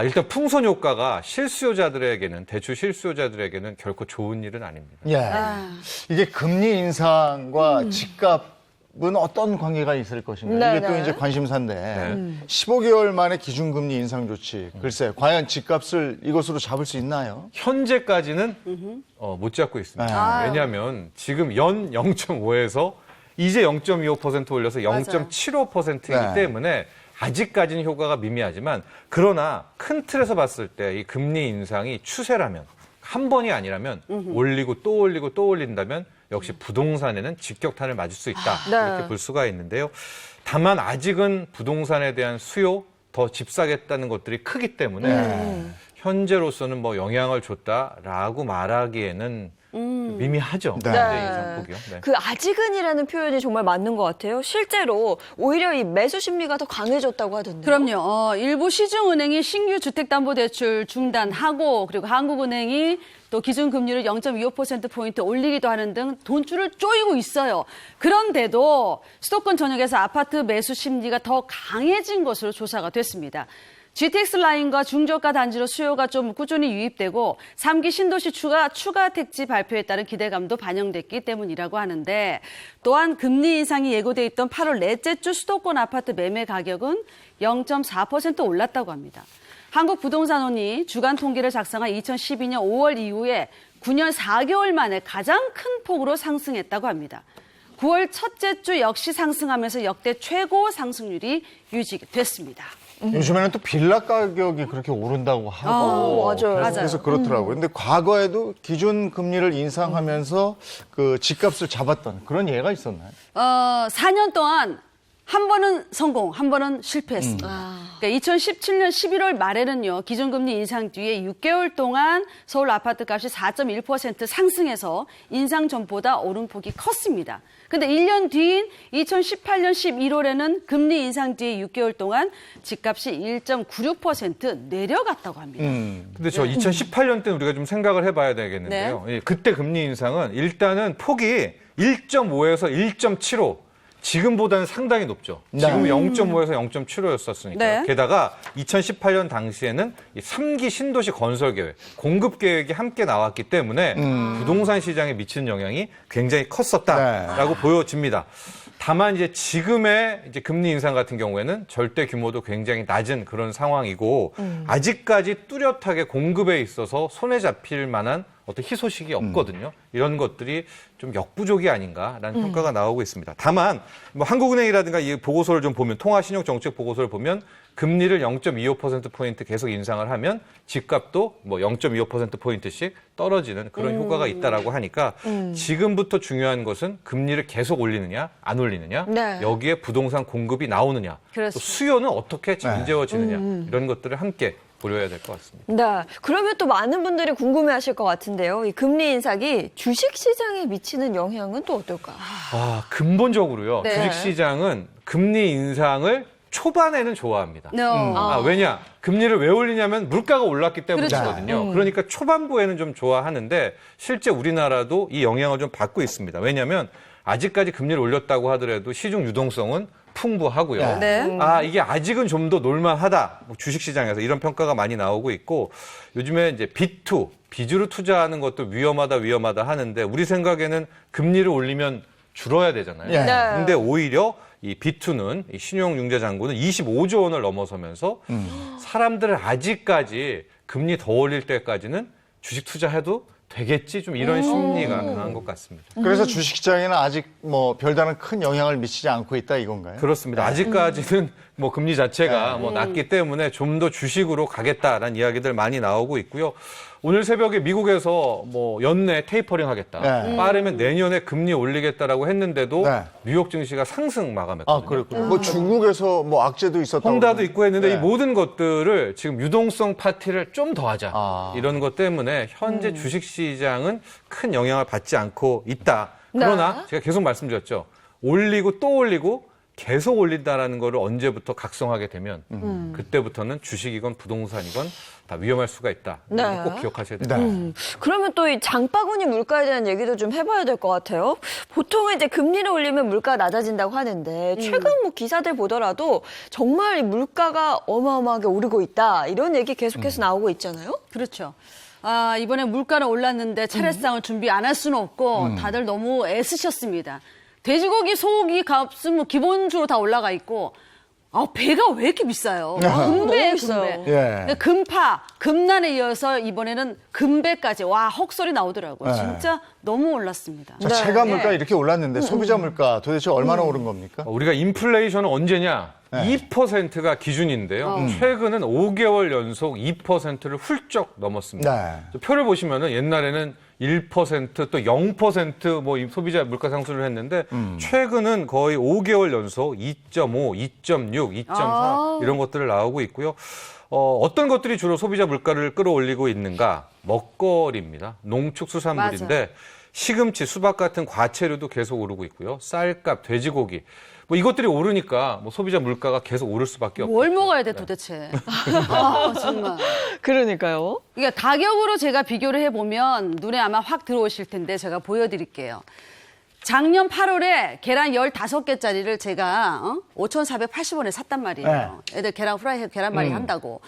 일단 풍선 효과가 실수요자들에게는 대출 실수요자들에게는 결코 좋은 일은 아닙니다. 예. 이게 금리 인상과 집값은 어떤 관계가 있을 것인가? 이게 또 이제 관심사인데 15개월 만에 기준금리 인상 조치. 글쎄, 과연 집값을 이것으로 잡을 수 있나요? 현재까지는 못 잡고 있습니다. 왜냐하면 지금 연 0.5에서 이제 0.25% 올려서 0.75%이기 때문에 아직까지는 효과가 미미하지만 그러나 큰 틀에서 봤을 때 이 금리 인상이 추세라면 한 번이 아니라면 올리고 또 올리고 또 올린다면 역시 부동산에는 직격탄을 맞을 수 있다. 이렇게 볼 수가 있는데요. 다만 아직은 부동산에 대한 수요, 더 집 사겠다는 것들이 크기 때문에 현재로서는 뭐 영향을 줬다라고 말하기에는 좀 미미하죠. 네. 현재 인상폭이요. 네. 그 아직은이라는 표현이 정말 맞는 것 같아요. 실제로 오히려 이 매수 심리가 더 강해졌다고 하던데요. 그럼요. 일부 시중은행이 신규 주택담보대출 중단하고 그리고 한국은행이 또 기준금리를 0.25%포인트 올리기도 하는 등 돈줄을 쪼이고 있어요. 그런데도 수도권 전역에서 아파트 매수 심리가 더 강해진 것으로 조사가 됐습니다. GTX 라인과 중저가 단지로 수요가 좀 꾸준히 유입되고 3기 신도시 추가 택지 발표에 따른 기대감도 반영됐기 때문이라고 하는데 또한 금리 인상이 예고돼 있던 8월 넷째 주 수도권 아파트 매매 가격은 0.4% 올랐다고 합니다. 한국부동산원이 주간 통계를 작성한 2012년 5월 이후에 9년 4개월 만에 가장 큰 폭으로 상승했다고 합니다. 9월 첫째 주 역시 상승하면서 역대 최고 상승률이 유지됐습니다. 요즘에는 또 빌라 가격이 그렇게 오른다고 하고 맞아요. 그래서 그렇더라고요. 근데 과거에도 기준 금리를 인상하면서 그 집값을 잡았던 그런 예가 있었나요? 4년 동안 한 번은 성공, 한 번은 실패했습니다. 그러니까 2017년 11월 말에는요, 기준금리 인상 뒤에 6개월 동안 서울 아파트 값이 4.1% 상승해서 인상 전보다 오름폭이 컸습니다. 근데 1년 뒤인 2018년 11월에는 금리 인상 뒤에 6개월 동안 집값이 1.96% 내려갔다고 합니다. 근데 저 2018년 때는 우리가 좀 생각을 해봐야 되겠는데요. 예, 그때 금리 인상은 일단은 폭이 1.5에서 1.75. 지금보다는 상당히 높죠. 지금은 0.5에서 0.75였었으니까요. 네. 게다가 2018년 당시에는 이 3기 신도시 건설 계획, 공급 계획이 함께 나왔기 때문에 부동산 시장에 미치는 영향이 굉장히 컸었다라고 보여집니다. 다만 이제 지금의 이제 금리 인상 같은 경우에는 절대 규모도 굉장히 낮은 그런 상황이고 아직까지 뚜렷하게 공급에 있어서 손에 잡힐 만한 어떤 희소식이 없거든요. 이런 것들이 좀 역부족이 아닌가라는 평가가 나오고 있습니다. 다만 뭐 한국은행이라든가 이 보고서를 좀 보면 통화신용정책 보고서를 보면 금리를 0.25%포인트 계속 인상을 하면 집값도 뭐 0.25%포인트씩 떨어지는 그런 효과가 있다라고 하니까 지금부터 중요한 것은 금리를 계속 올리느냐 안 올리느냐 네. 여기에 부동산 공급이 나오느냐 또 수요는 어떻게 잠재워지느냐 이런 것들을 함께 고려해야 될 것 같습니다. 네. 그러면 또 많은 분들이 궁금해하실 것 같은데요. 이 금리 인상이 주식 시장에 미치는 영향은 또 어떨까? 근본적으로요. 네. 주식시장은 금리 인상을 초반에는 좋아합니다. 왜냐? 금리를 왜 올리냐면 물가가 올랐기 때문이거든요. 그러니까 초반부에는 좀 좋아하는데 실제 우리나라도 이 영향을 좀 받고 있습니다. 왜냐하면 아직까지 금리를 올렸다고 하더라도 시중 유동성은 풍부하고요. 이게 아직은 좀 더 놀만하다. 주식시장에서 이런 평가가 많이 나오고 있고 요즘에 이제 B2, 빚으로 투자하는 것도 위험하다 하는데 우리 생각에는 금리를 올리면 줄어야 되잖아요. 근데 오히려 이 B2는 이 신용융자 잔고는 25조 원을 넘어서면서 사람들은 아직까지 금리 더 올릴 때까지는 주식 투자해도 되겠지 좀 이런 심리가 강한 것 같습니다. 그래서 주식시장에는 아직 뭐 별다른 큰 영향을 미치지 않고 있다 이건가요? 그렇습니다. 아직까지는 뭐 금리 자체가 뭐 낮기 때문에 좀 더 주식으로 가겠다라는 이야기들 많이 나오고 있고요. 오늘 새벽에 미국에서 뭐 연내 테이퍼링 하겠다. 빠르면 내년에 금리 올리겠다라고 했는데도 뉴욕 증시가 상승 마감했거든요. 그렇군요. 뭐 중국에서 뭐 악재도 있었다고. 홍다도 있고 했는데 이 모든 것들을 지금 유동성 파티를 좀 더 하자. 이런 것 때문에 현재 주식시장은 큰 영향을 받지 않고 있다. 그러나 제가 계속 말씀드렸죠. 올리고 또 올리고 계속 올린다라는 거를 언제부터 각성하게 되면 그때부터는 주식이건 부동산이건 다 위험할 수가 있다. 꼭 기억하셔야 됩니다. 그러면 또 이 장바구니 물가에 대한 얘기도 좀 해봐야 될 것 같아요. 보통은 이제 금리를 올리면 물가가 낮아진다고 하는데 최근 뭐 기사들 보더라도 정말 물가가 어마어마하게 오르고 있다. 이런 얘기 계속해서 나오고 있잖아요. 그렇죠. 이번에 물가는 올랐는데 차례상을 준비 안 할 수는 없고 다들 너무 애쓰셨습니다. 돼지고기, 소고기 값은 뭐 기본적으로 다 올라가 있고 배가 왜 이렇게 비싸요? 금배. 금파, 금난에 이어서 이번에는 금배까지 헉소리 나오더라고요. 진짜 너무 올랐습니다. 체감 물가 이렇게 올랐는데 소비자 물가 도대체 얼마나 오른 겁니까? 우리가 인플레이션은 언제냐? 2%가 기준인데요. 최근은 5개월 연속 2%를 훌쩍 넘었습니다. 표를 보시면은 옛날에는 1% 또 0% 뭐 소비자 물가 상승을 했는데 최근은 거의 5개월 연속 2.5, 2.6, 2.4 이런 것들을 나오고 있고요. 어떤 것들이 주로 소비자 물가를 끌어올리고 있는가? 먹거리입니다. 농축수산물인데 시금치, 수박 같은 과채류도 계속 오르고 있고요. 쌀값, 돼지고기 뭐 이것들이 오르니까 뭐 소비자 물가가 계속 오를 수밖에 없고. 뭘 먹어야 돼 도대체? 아, 정말. 그러니까요. 이게 가격으로 제가 비교를 해보면 눈에 아마 확 들어오실 텐데 제가 보여드릴게요. 작년 8월에 계란 15개짜리를 제가 5,480원에 샀단 말이에요. 애들 계란 후라이, 계란말이 한다고.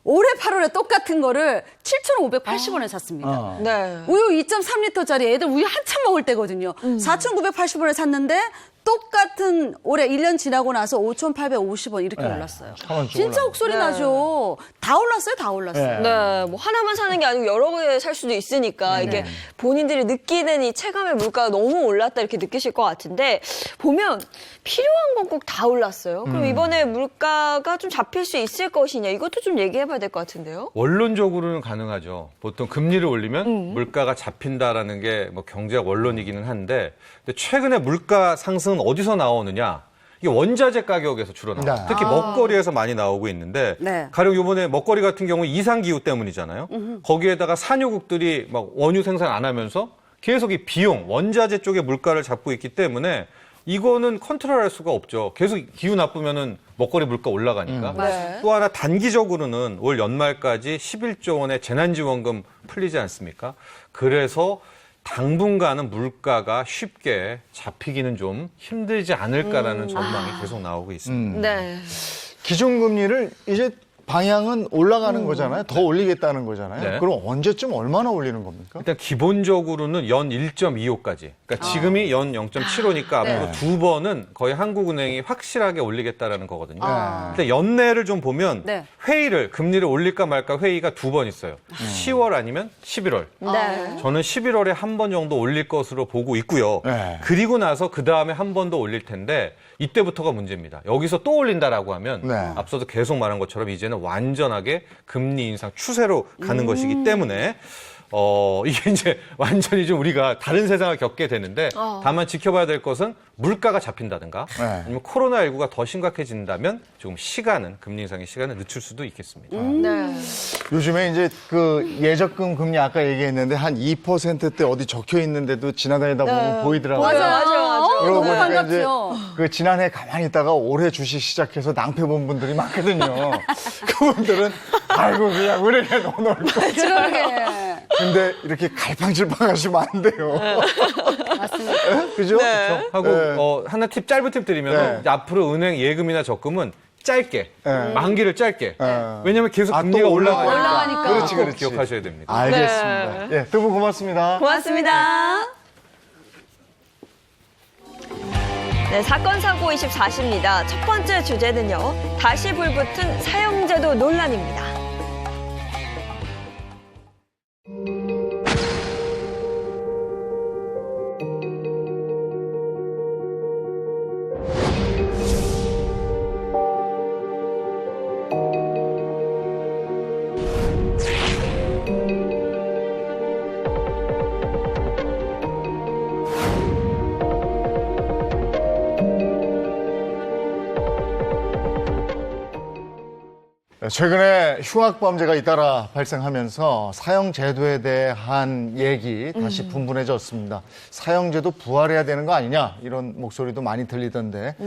올해 8월에 똑같은 거를 7,580원에 샀습니다. 네. 우유 2.3리터짜리 애들 우유 한참 먹을 때거든요. 4,980원에 샀는데 똑같은 올해 1년 지나고 나서 5,850원 이렇게 올랐어요. 진짜 옥소리 나죠. 다 올랐어요, 다 올랐어요. 네, 뭐 하나만 사는 게 아니고 여러 개 살 수도 있으니까 이게 본인들이 느끼는 이 체감의 물가가 너무 올랐다 이렇게 느끼실 것 같은데 보면 필요한 건 꼭 다 올랐어요. 그럼 이번에 물가가 좀 잡힐 수 있을 것이냐 이것도 좀 얘기해봐야 될 것 같은데요. 원론적으로는 가능하죠. 보통 금리를 올리면 물가가 잡힌다라는 게 뭐 경제학 원론이기는 한데 근데 최근에 물가 상승은 어디서 나오느냐? 이게 원자재 가격에서 주로 나와요. 특히 먹거리에서 많이 나오고 있는데 가령 이번에 먹거리 같은 경우 이상기후 때문이잖아요. 거기에다가 산유국들이 막 원유 생산 안 하면서 계속 이 비용, 원자재 쪽에 물가를 잡고 있기 때문에 이거는 컨트롤할 수가 없죠. 계속 기후 나쁘면은 먹거리 물가 올라가니까. 또 하나 단기적으로는 올 연말까지 11조 원의 재난지원금 풀리지 않습니까? 그래서 당분간은 물가가 쉽게 잡히기는 좀 힘들지 않을까라는 전망이 계속 나오고 있습니다. 네. 기준금리를 이제 방향은 올라가는 거잖아요. 더 올리겠다는 거잖아요. 네. 그럼 언제쯤 얼마나 올리는 겁니까? 일단 기본적으로는 연 1.25까지. 그러니까 지금이 연 0.75니까 앞으로 두 번은 거의 한국은행이 확실하게 올리겠다라는 거거든요. 근데 연내를 좀 보면 회의를 금리를 올릴까 말까 회의가 두 번 있어요. 10월 아니면 11월. 저는 11월에 한 번 정도 올릴 것으로 보고 있고요. 그리고 나서 그 다음에 한 번 더 올릴 텐데 이때부터가 문제입니다. 여기서 또 올린다라고 하면 앞서도 계속 말한 것처럼 이제는 완전하게 금리 인상 추세로 가는 것이기 때문에 이게 이제 완전히 좀 우리가 다른 세상을 겪게 되는데 다만 지켜봐야 될 것은 물가가 잡힌다든가 아니면 코로나19가 더 심각해진다면 조금 금리 인상의 시간을 늦출 수도 있겠습니다. 요즘에 이제 그 예적금 금리 아까 얘기했는데 한 2%대 어디 적혀 있는데도 지나다니다 보면 보이더라고요. 맞아. 그러고 너무 보니까 이제 반갑죠. 그 지난해 가만히 있다가 올해 주식 시작해서 낭패 본 분들이 많거든요. 그분들은 아이고 그냥 은행에 넣어놓을 거. 그러게. 근데 이렇게 갈팡질팡 하시면 안 돼요. 맞습니다. 그죠? 하고 하나 짧은 팁 드리면 이제 앞으로 은행 예금이나 적금은 짧게 만기를 짧게 왜냐하면 계속 금리가 올라가니까. 그렇지. 기억하셔야 됩니다. 알겠습니다. 예, 두 분 고맙습니다. 고맙습니다. 네, 사건 사고 24시입니다. 첫 번째 주제는요. 다시 불붙은 사형제도 논란입니다. 최근에 흉악범죄가 잇따라 발생하면서 사형제도에 대한 얘기 다시 분분해졌습니다. 사형제도 부활해야 되는 거 아니냐 이런 목소리도 많이 들리던데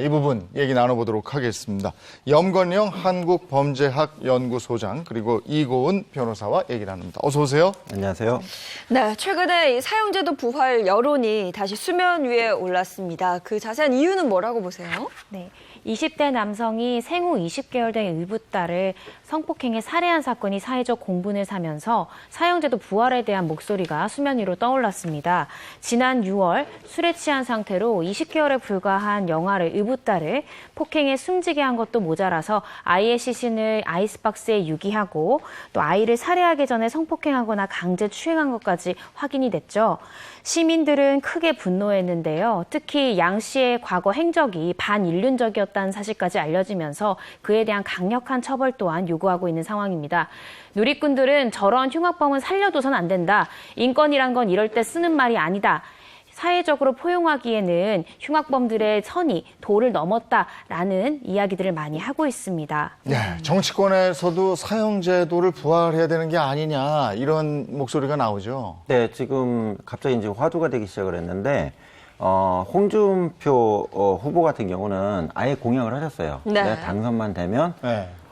이 부분 얘기 나눠보도록 하겠습니다. 염건영 한국범죄학연구소장 그리고 이고은 변호사와 얘기 나눕니다. 어서 오세요. 안녕하세요. 네, 최근에 이 사형제도 부활 여론이 다시 수면 위에 올랐습니다. 그 자세한 이유는 뭐라고 보세요? 네. 20대 남성이 생후 20개월 된 의붓딸을 성폭행에 살해한 사건이 사회적 공분을 사면서 사형제도 부활에 대한 목소리가 수면 위로 떠올랐습니다. 지난 6월 술에 취한 상태로 20개월에 불과한 영아를 의붓딸을 폭행에 숨지게 한 것도 모자라서 아이의 시신을 아이스박스에 유기하고 또 아이를 살해하기 전에 성폭행하거나 강제 추행한 것까지 확인이 됐죠. 시민들은 크게 분노했는데요. 특히 양 씨의 과거 행적이 반인륜적이었다는 사실까지 알려지면서 그에 대한 강력한 처벌 또한 요구하고 있는 상황입니다. 누리꾼들은 저런 흉악범은 살려둬선 안 된다. 인권이란 건 이럴 때 쓰는 말이 아니다. 사회적으로 포용하기에는 흉악범들의 선이 도를 넘었다라는 이야기들을 많이 하고 있습니다. 예, 정치권에서도 사형제도를 부활해야 되는 게 아니냐 이런 목소리가 나오죠. 네, 지금 갑자기 이제 화두가 되기 시작을 했는데 홍준표 후보 같은 경우는 아예 공약을 하셨어요. 네. 네, 당선만 되면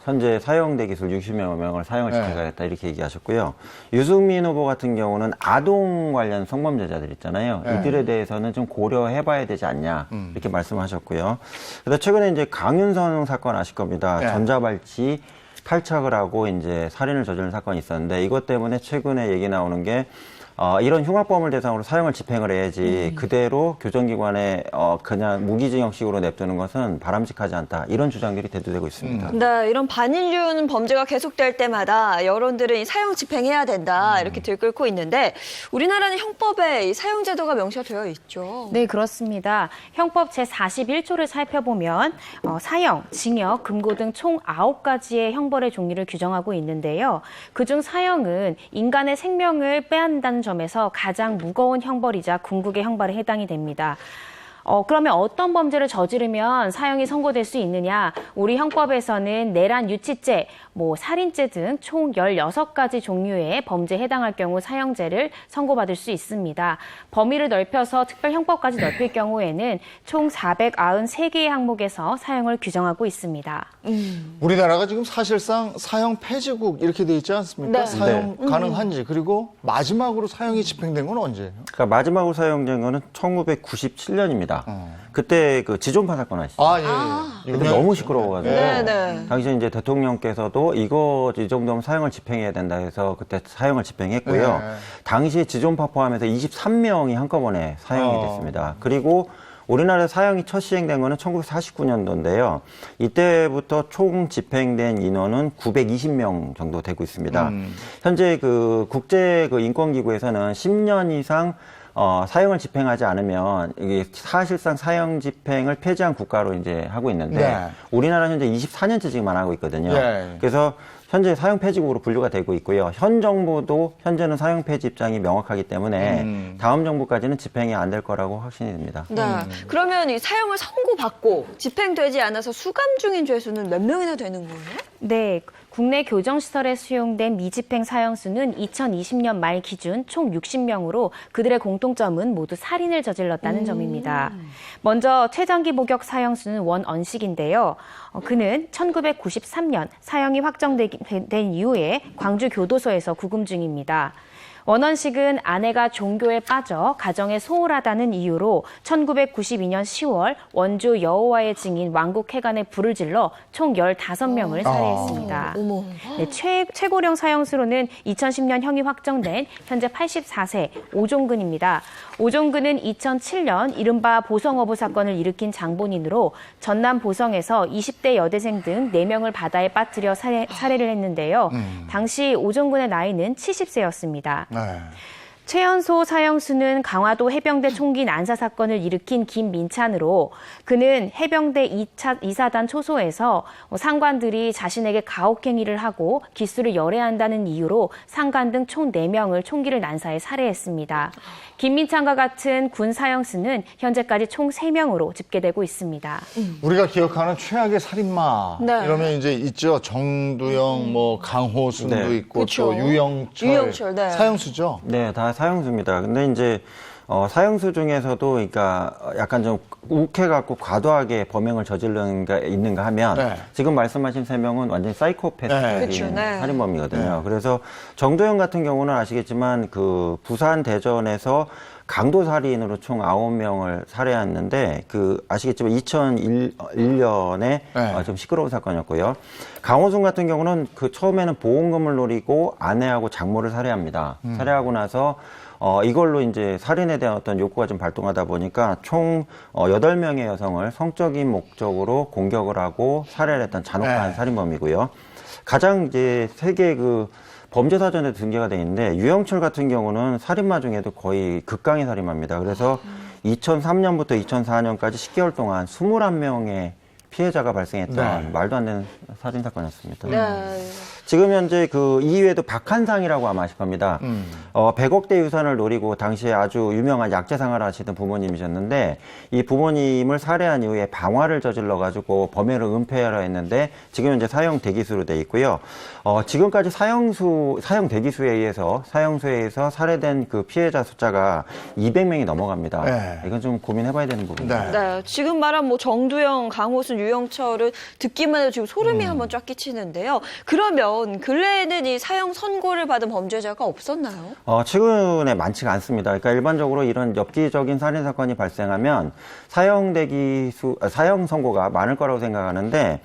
현재 사형대 기술 60여 명을 사형을 시켜가겠다 이렇게 얘기하셨고요. 유승민 후보 같은 경우는 아동 관련 성범죄자들 있잖아요. 이들에 대해서는 좀 고려해봐야 되지 않냐 이렇게 말씀하셨고요. 그래서 최근에 이제 강윤선 사건 아실 겁니다. 전자발찌 탈착을 하고 이제 살인을 저지른 사건이 있었는데 이것 때문에 최근에 얘기 나오는 게 이런 흉악범을 대상으로 사형을 집행을 해야지 그대로 교정기관에 그냥 무기징역식으로 냅두는 것은 바람직하지 않다. 이런 주장들이 대두되고 있습니다. 네, 이런 반인륜 범죄가 계속될 때마다 여론들은 이 사형 집행해야 된다 이렇게 들끓고 있는데 우리나라는 형법에 이 사형제도가 명시가 되어 있죠. 네, 그렇습니다. 형법 제41조를 살펴보면 사형, 징역, 금고 등 총 9가지의 형벌의 종류를 규정하고 있는데요. 그중 사형은 인간의 생명을 빼앗는다는 점에서 가장 무거운 형벌이자 궁극의 형벌에 해당이 됩니다. 그러면 어떤 범죄를 저지르면 사형이 선고될 수 있느냐? 우리 형법에서는 내란 유치죄, 살인죄 등 총 16가지 종류의 범죄에 해당할 경우 사형제를 선고받을 수 있습니다. 범위를 넓혀서 특별 형법까지 넓힐 경우에는 총 493개의 항목에서 사형을 규정하고 있습니다. 우리나라가 지금 사실상 사형 폐지국 이렇게 돼 있지 않습니까? 네. 사형 네. 가능한지 그리고 마지막으로 사형이 집행된 건 언제예요? 그러니까 마지막으로 사용된 거는 1997년입니다. 그때 그 지존파 사건 아시죠? 그때 너무 시끄러워가지고 당시 이제 대통령께서도 이거 이 정도면 사형을 집행해야 된다 해서 그때 사형을 집행했고요. 당시에 지존파 포함해서 23명이 한꺼번에 사형이 됐습니다. 그리고 우리나라 사형이 첫 시행된 거는 1949년도인데요. 이때부터 총 집행된 인원은 920명 정도 되고 있습니다. 현재 그 국제 그 인권기구에서는 10년 이상 사형을 집행하지 않으면 이게 사실상 사형 집행을 폐지한 국가로 이제 하고 있는데 우리나라는 현재 24년째 지금 안 하고 있거든요. 그래서 현재 사형 폐지국으로 분류가 되고 있고요. 현 정부도 현재는 사형 폐지 입장이 명확하기 때문에 다음 정부까지는 집행이 안 될 거라고 확신이 됩니다. 네. 그러면 이 사형을 선고받고 집행되지 않아서 수감 중인 죄수는 몇 명이나 되는 거예요? 네. 국내 교정시설에 수용된 미집행 사형수는 2020년 말 기준 총 60명으로 그들의 공통점은 모두 살인을 저질렀다는 점입니다. 먼저 최장기 복역 사형수는 원언식인데요. 그는 1993년 사형이 확정된 이후에 광주 교도소에서 구금 중입니다. 원언식은 아내가 종교에 빠져 가정에 소홀하다는 이유로 1992년 10월 원주 여호와의 증인 왕국회관에 불을 질러 총 15명을 살해했습니다. 네, 최고령 사형수로는 2010년 형이 확정된 현재 84세 오종근입니다. 오종근은 2007년 이른바 보성어부 사건을 일으킨 장본인으로 전남 보성에서 20대 여대생 등 4명을 바다에 빠뜨려 살해를 했는데요. 당시 오종근의 나이는 70세였습니다. 최연소 사형수는 강화도 해병대 총기 난사 사건을 일으킨 김민찬으로 그는 해병대 2사단 초소에서 상관들이 자신에게 가혹행위를 하고 기수를 열애한다는 이유로 상관 등 총 4명을 총기를 난사해 살해했습니다. 김민찬과 같은 군 사형수는 현재까지 총 3명으로 집계되고 있습니다. 우리가 기억하는 최악의 살인마 이러면 이제 있죠. 정두영, 강호순도 있고 또 유영철 사형수죠. 네, 다 사형수입니다. 근데 이제 사형수 중에서도 그러니까 약간 좀 욱해갖고 과도하게 범행을 저지르는 게 있는가 하면 지금 말씀하신 3명은 완전히 사이코패스적인 살인범이거든요. 그래서 정도영 같은 경우는 아시겠지만 그 부산 대전에서 강도 살인으로 총 9명을 살해했는데 아시겠지만 2001년에 좀 시끄러운 사건이었고요. 강호순 같은 경우는 처음에는 보험금을 노리고 아내하고 장모를 살해합니다. 살해하고 나서 이걸로 이제 살인에 대한 어떤 욕구가 좀 발동하다 보니까 총 8명의 여성을 성적인 목적으로 공격을 하고 살해를 했던 잔혹한 살인범이고요. 가장 이제 세계 범죄사전에 등재가 돼 있는데 유영철 같은 경우는 살인마 중에도 거의 극강의 살인마입니다. 그래서 2003년부터 2004년까지 10개월 동안 21명의 피해자가 발생했던 말도 안 되는 살인 사건이었습니다. 네. 지금 현재 그 이후에도 박한상이라고 아마 아실 겁니다. 100억대 유산을 노리고 당시에 아주 유명한 약재 생활을 하시던 부모님이셨는데 이 부모님을 살해한 이후에 방화를 저질러 가지고 범행을 은폐하려 했는데 지금 현재 사형 대기수로 돼 있고요. 지금까지 사형 대기수에 의해서 살해된 그 피해자 숫자가 200명이 넘어갑니다. 네. 이건 좀 고민해봐야 되는 부분입니다. 네, 지금 말한 뭐 정두영, 강호순, 유영철은 듣기만 해도 지금 소름이 한번 쫙 끼치는데요. 그러면 근래에는 이 사형 선고를 받은 범죄자가 없었나요? 최근에 많지가 않습니다. 그러니까 일반적으로 이런 엽기적인 살인 사건이 발생하면 사형 선고가 많을 거라고 생각하는데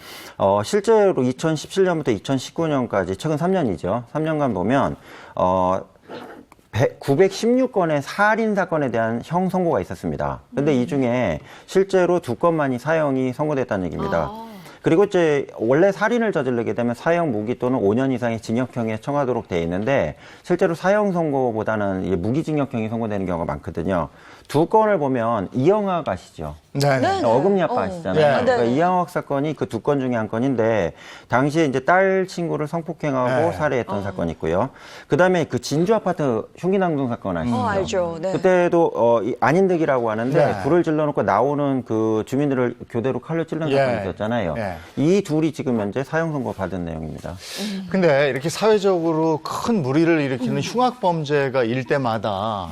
실제로 2017년부터 2019년까지 최근 3년이죠. 3년간 보면 916건의 살인 사건에 대한 형 선고가 있었습니다. 근데 이 중에 실제로 2건만이 사형이 선고됐다는 얘기입니다. 그리고 이제 원래 살인을 저지르게 되면 사형 무기 또는 5년 이상의 징역형에 처하도록 돼 있는데 실제로 사형 선고보다는 무기징역형이 선고되는 경우가 많거든요. 2건을 보면 이영학 아시죠? 네. 어금니 아빠 아시잖아요. 네. 그러니까 이영학 사건이 그 2건 중에 한 건인데 당시에 이제 딸 친구를 성폭행하고 살해했던 사건이 있고요. 그다음에 그 진주 아파트 흉기 낭동 사건 아시죠? 알죠. 네. 그때도 안인득이라고 하는데 네. 불을 질러놓고 나오는 그 주민들을 교대로 칼로 찔른 사건이 있었잖아요. 이 둘이 지금 현재 사형 선고 받은 내용입니다. 근데 이렇게 사회적으로 큰 무리를 일으키는 흉악 범죄가 일 때마다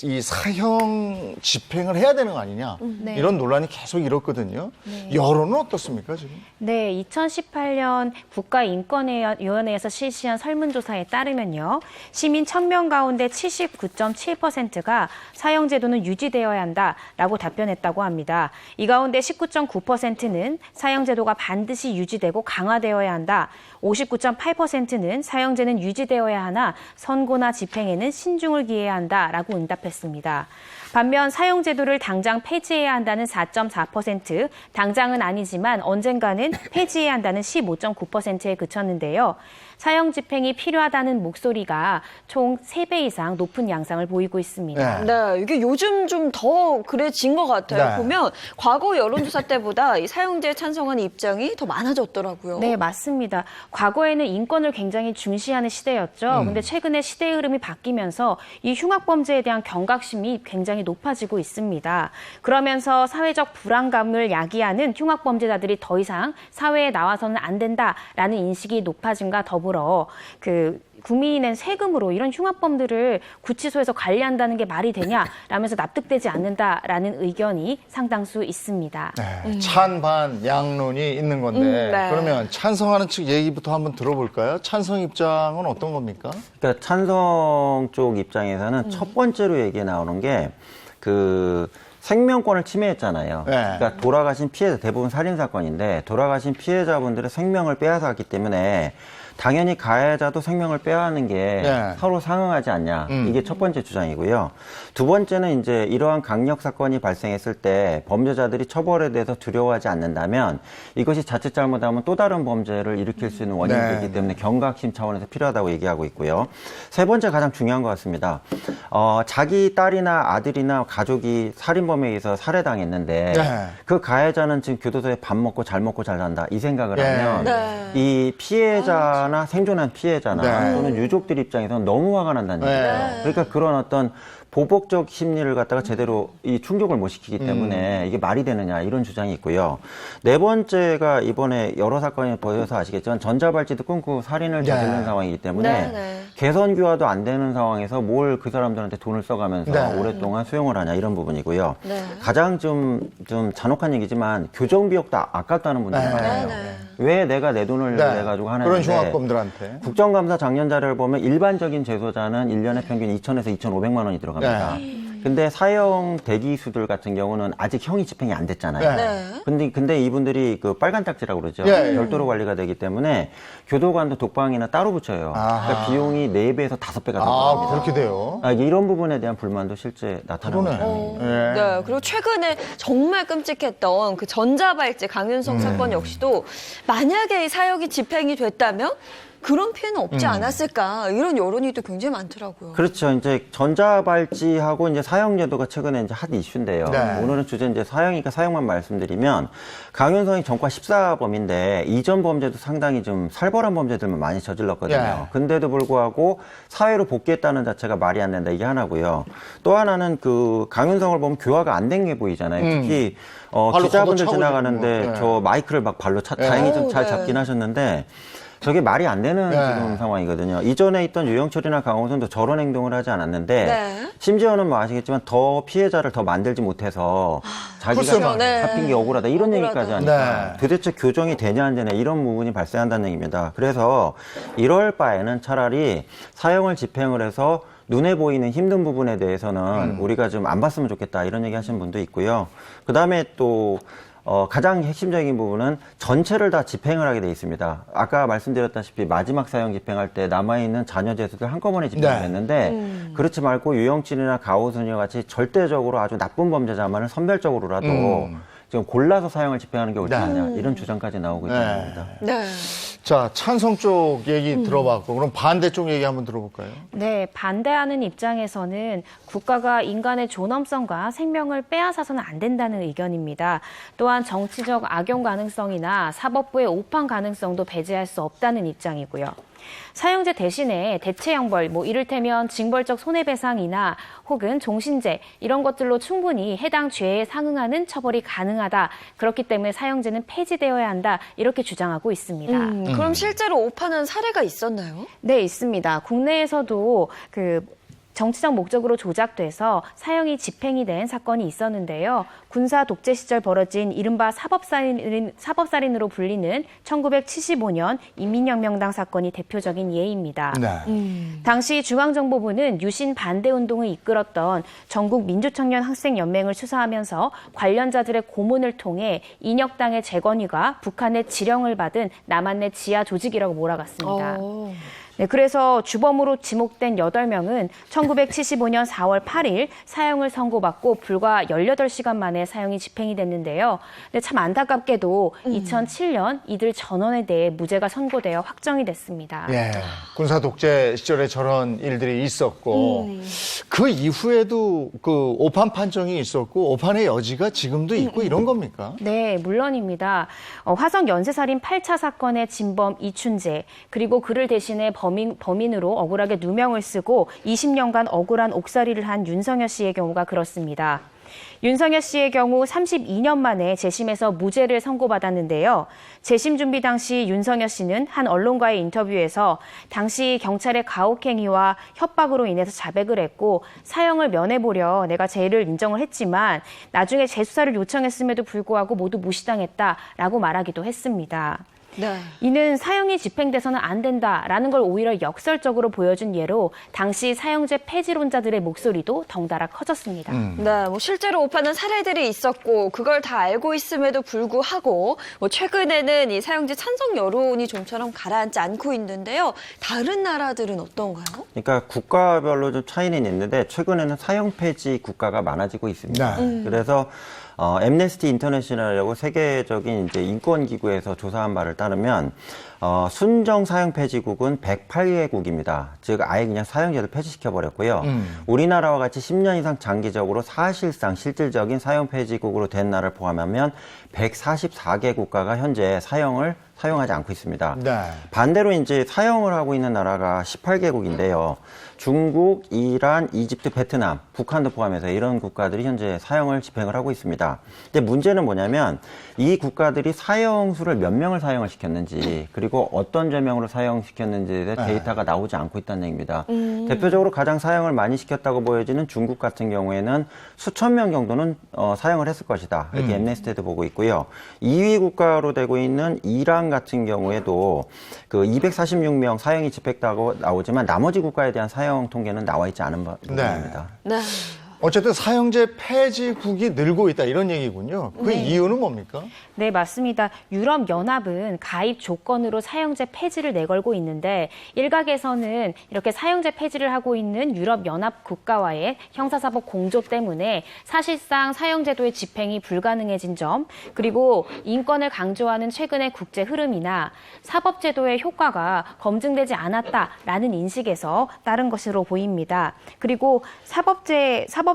이 사형 집행을 해야 되는 거 아니냐 네. 이런 논란이 계속 일었거든요. 네. 여론은 어떻습니까 지금? 네, 2018년 국가인권위원회에서 실시한 설문조사에 따르면요. 시민 1000명 가운데 79.7%가 사형제도는 유지되어야 한다라고 답변했다고 합니다. 이 가운데 19.9%는 사형제도가 반드시 유지되고 강화되어야 한다. 59.8%는 사형제는 유지되어야 하나 선고나 집행에는 신중을 기해야 한다라고 응답했습니다. 반면 사형제도를 당장 폐지해야 한다는 4.4%, 당장은 아니지만 언젠가는 폐지해야 한다는 15.9%에 그쳤는데요. 사형 집행이 필요하다는 목소리가 총 3배 이상 높은 양상을 보이고 있습니다. 네, 이게 요즘 좀 더 그래진 것 같아요. 네. 보면 과거 여론조사 때보다 이 사형제에 찬성하는 입장이 더 많아졌더라고요. 네, 맞습니다. 과거에는 인권을 굉장히 중시하는 시대였죠. 근데 최근에 시대의 흐름이 바뀌면서 이 흉악범죄에 대한 경각심이 굉장히 높아지고 있습니다. 그러면서 사회적 불안감을 야기하는 흉악범죄자들이 더 이상 사회에 나와서는 안 된다라는 인식이 높아짐과 더불어 국민이 낸 세금으로 이런 흉악범들을 구치소에서 관리한다는 게 말이 되냐라면서 납득되지 않는다라는 의견이 상당수 있습니다. 네, 찬반 양론이 있는 건데 네. 그러면 찬성하는 측 얘기부터 한번 들어볼까요? 찬성 입장은 어떤 겁니까? 그러니까 찬성 쪽 입장에서는 첫 번째로 얘기 나오는 게 생명권을 침해했잖아요. 그러니까 돌아가신 피해자, 대부분 살인 사건인데 돌아가신 피해자분들의 생명을 빼앗았기 때문에 당연히 가해자도 생명을 빼앗는 게 서로 상응하지 않냐. 이게 첫 번째 주장이고요. 두 번째는 이제 이러한 강력 사건이 발생했을 때 범죄자들이 처벌에 대해서 두려워하지 않는다면 이것이 자칫 잘못하면 또 다른 범죄를 일으킬 수 있는 원인이 되기 때문에 경각심 차원에서 필요하다고 얘기하고 있고요. 세 번째 가장 중요한 것 같습니다. 자기 딸이나 아들이나 가족이 살인범에 의해서 살해당했는데 그 가해자는 지금 교도소에 밥 먹고 잘 산다 이 생각을 하면 이 피해자 생존한 피해자나 또는 유족들 입장에서는 너무 화가 난다는 얘기예요. 그러니까 그런 어떤 보복적 심리를 갖다가 제대로 이 충족을 못 시키기 때문에 이게 말이 되느냐 이런 주장이 있고요. 네 번째가 이번에 여러 사건이 보여서 아시겠지만 전자발찌도 끊고 살인을 저지른 상황이기 때문에 개선교화도 안 되는 상황에서 뭘 그 사람들한테 돈을 써가면서 오랫동안 수용을 하냐 이런 부분이고요. 가장 좀 잔혹한 얘기지만 교정비용도 아깝다는 분들이 많아요. 왜 내가 내 돈을 내가지고 하는데 그런 흉악범들한테 국정감사 작년 자료를 보면 일반적인 재소자는 1년에 평균 2,000에서 2,500만 원이 들어갑니다. 근데 사형 대기수들 같은 경우는 아직 형이 집행이 안 됐잖아요. 근데 이분들이 그 빨간 딱지라고 그러죠. 별도로 관리가 되기 때문에 교도관도 독방이나 따로 붙여요. 그러니까 비용이 4배에서 5배가 들어갑니다. 그렇게 돼요? 이런 부분에 대한 불만도 실제 나타나고 있습니다. 네, 그리고 최근에 정말 끔찍했던 그 전자발찌 강윤성 사건 역시도 만약에 이 사형이 집행이 됐다면 그런 피해는 없지 않았을까 이런 여론이 또 굉장히 많더라고요. 그렇죠. 이제 전자발찌하고 이제 사형제도가 최근에 이제 핫 이슈인데요. 네. 오늘은 주제 이제 사형이니까 사형만 말씀드리면 강윤성이 전과 14범인데 이전 범죄도 상당히 좀 살벌한 범죄들만 많이 저질렀거든요. 예. 근데도 불구하고 사회로 복귀했다는 자체가 말이 안 된다 이게 하나고요. 또 하나는 그 강윤성을 보면 교화가 안 된 게 보이잖아요. 특히 기자분들 걷어차고 지나가는데 있고. 네. 저 마이크를 막 발로 다행히 좀 잘 잡긴 하셨는데 저게 말이 안 되는 지금 상황이거든요. 이전에 있던 유영철이나 강호선도 저런 행동을 하지 않았는데 심지어는 뭐 아시겠지만 더 피해자를 더 만들지 못해서 자기가 잡힌 게 억울하다 이런 얘기까지 하니까 도대체 교정이 되냐 안 되냐 이런 부분이 발생한다는 얘기입니다. 그래서 이럴 바에는 차라리 사형을 집행을 해서 눈에 보이는 힘든 부분에 대해서는 우리가 좀 안 봤으면 좋겠다 이런 얘기 하시는 분도 있고요. 그 다음에 또 가장 핵심적인 부분은 전체를 다 집행을 하게 돼 있습니다. 아까 말씀드렸다시피 마지막 사형 집행할 때 남아있는 자녀 죄수들 한꺼번에 집행을 했는데 그렇지 말고 유영진이나 가호순이와 같이 절대적으로 아주 나쁜 범죄자만을 선별적으로라도 지금 골라서 사형을 집행하는 게 옳지 않냐 이런 주장까지 나오고 있는 겁니다. 자, 찬성 쪽 얘기 들어봤고 그럼 반대 쪽 얘기 한번 들어볼까요? 네, 반대하는 입장에서는 국가가 인간의 존엄성과 생명을 빼앗아서는 안 된다는 의견입니다. 또한 정치적 악용 가능성이나 사법부의 오판 가능성도 배제할 수 없다는 입장이고요. 사형제 대신에 대체 형벌, 이를테면 징벌적 손해배상이나 혹은 종신제 이런 것들로 충분히 해당 죄에 상응하는 처벌이 가능하다. 그렇기 때문에 사형제는 폐지되어야 한다. 이렇게 주장하고 있습니다. 그럼 실제로 오판한 사례가 있었나요? 네, 있습니다. 국내에서도 정치적 목적으로 조작돼서 사형이 집행이 된 사건이 있었는데요. 군사 독재 시절 벌어진 이른바 사법살인으로 불리는 1975년 인민혁명당 사건이 대표적인 예입니다. 당시 중앙정보부는 유신 반대 운동을 이끌었던 전국 민주청년 학생연맹을 수사하면서 관련자들의 고문을 통해 인혁당의 재건위가 북한의 지령을 받은 남한내 지하 조직이라고 몰아갔습니다. 네, 그래서 주범으로 지목된 8명은 1975년 4월 8일 사형을 선고받고 불과 18시간 만에 사형이 집행이 됐는데요. 근데 참 안타깝게도 2007년 이들 전원에 대해 무죄가 선고되어 확정이 됐습니다. 예, 군사 독재 시절에 저런 일들이 있었고 그 이후에도 그 오판 판정이 있었고 오판의 여지가 지금도 있고 이런 겁니까? 네, 물론입니다. 화성 연쇄살인 8차 사건의 진범 이춘재 그리고 그를 대신해 범인으로 억울하게 누명을 쓰고 20년간 억울한 옥살이를 한 윤석열 씨의 경우가 그렇습니다. 윤석열 씨의 경우 32년 만에 재심에서 무죄를 선고받았는데요. 재심 준비 당시 윤석열 씨는 한 언론과의 인터뷰에서 당시 경찰의 가혹행위와 협박으로 인해서 자백을 했고 사형을 면해보려 내가 죄를 인정을 했지만 나중에 재수사를 요청했음에도 불구하고 모두 무시당했다라고 말하기도 했습니다. 이는 사형이 집행돼서는 안 된다라는 걸 오히려 역설적으로 보여준 예로 당시 사형제 폐지론자들의 목소리도 덩달아 커졌습니다. 네, 실제로 오판은 사례들이 있었고 그걸 다 알고 있음에도 불구하고 최근에는 이 사형제 찬성 여론이 좀처럼 가라앉지 않고 있는데요. 다른 나라들은 어떤가요? 그러니까 국가별로 좀 차이는 있는데 최근에는 사형 폐지 국가가 많아지고 있습니다. 그래서 앰네스티 인터내셔널이라고 세계적인 이제 인권 기구에서 조사한 바를 따르면 순정 사형 폐지국은 108개국입니다. 즉 아예 그냥 사형제를 폐지시켜 버렸고요. 우리나라와 같이 10년 이상 장기적으로 사실상 실질적인 사형 폐지국으로 된 나라를 포함하면 144개 국가가 현재 사형을 사용하지 않고 있습니다. 반대로 이제 사형을 하고 있는 나라가 18개국인데요. 중국, 이란, 이집트, 베트남, 북한도 포함해서 이런 국가들이 현재 사형을 집행을 하고 있습니다. 근데 문제는 뭐냐면 이 국가들이 사형수를 몇 명을 사형을 시켰는지 그리고 어떤 죄명으로 사형시켰는지에 대해 데이터가 나오지 않고 있다는 얘기입니다. 대표적으로 가장 사형을 많이 시켰다고 보여지는 중국 같은 경우에는 수천 명 정도는 사형을 했을 것이다. 이렇게 앰네스티도 보고 있고요. 2위 국가로 되고 있는 이란 같은 경우에도 그 246명 사형이 집행됐다고 나오지만 나머지 국가에 대한 사형 통계는 나와 있지 않은 부분입니다. 어쨌든 사형제 폐지국이 늘고 있다 이런 얘기군요. 그 이유는 뭡니까? 네, 맞습니다. 유럽연합은 가입 조건으로 사형제 폐지를 내걸고 있는데 일각에서는 이렇게 사형제 폐지를 하고 있는 유럽연합 국가와의 형사사법 공조 때문에 사실상 사형제도의 집행이 불가능해진 점, 그리고 인권을 강조하는 최근의 국제 흐름이나 사법제도의 효과가 검증되지 않았다라는 인식에서 따른 것으로 보입니다. 그리고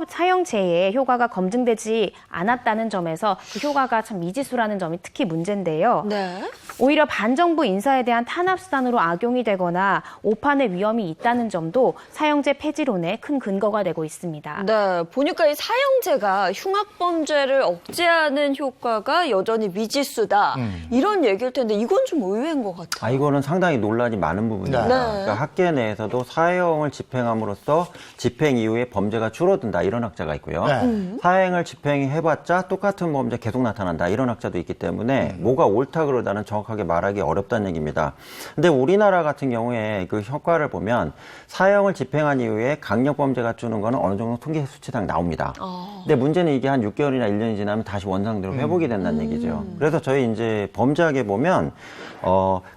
사형제의 효과가 검증되지 않았다는 점에서 그 효과가 참 미지수라는 점이 특히 문제인데요. 네. 오히려 반정부 인사에 대한 탄압수단으로 악용이 되거나 오판의 위험이 있다는 점도 사형제 폐지론의 큰 근거가 되고 있습니다. 네, 보니까 이 사형제가 흉악범죄를 억제하는 효과가 여전히 미지수다. 이런 얘기일 텐데 이건 좀 의외인 것 같아요. 이거는 상당히 논란이 많은 부분입니다. 네. 그러니까 학계 내에서도 사형을 집행함으로써 집행 이후에 범죄가 줄어든다 이런 학자가 있고요. 사형을 집행해봤자 똑같은 범죄 계속 나타난다 이런 학자도 있기 때문에 뭐가 옳다 그러다는 정확하게 말하기 어렵다는 얘기입니다. 근데 우리나라 같은 경우에 그 효과를 보면 사형을 집행한 이후에 강력범죄가 주는 거는 어느 정도 통계 수치상 나옵니다. 근데 문제는 이게 한 6개월이나 1년이 지나면 다시 원상대로 회복이 된다는 얘기죠. 그래서 저희 이제 범죄학에 보면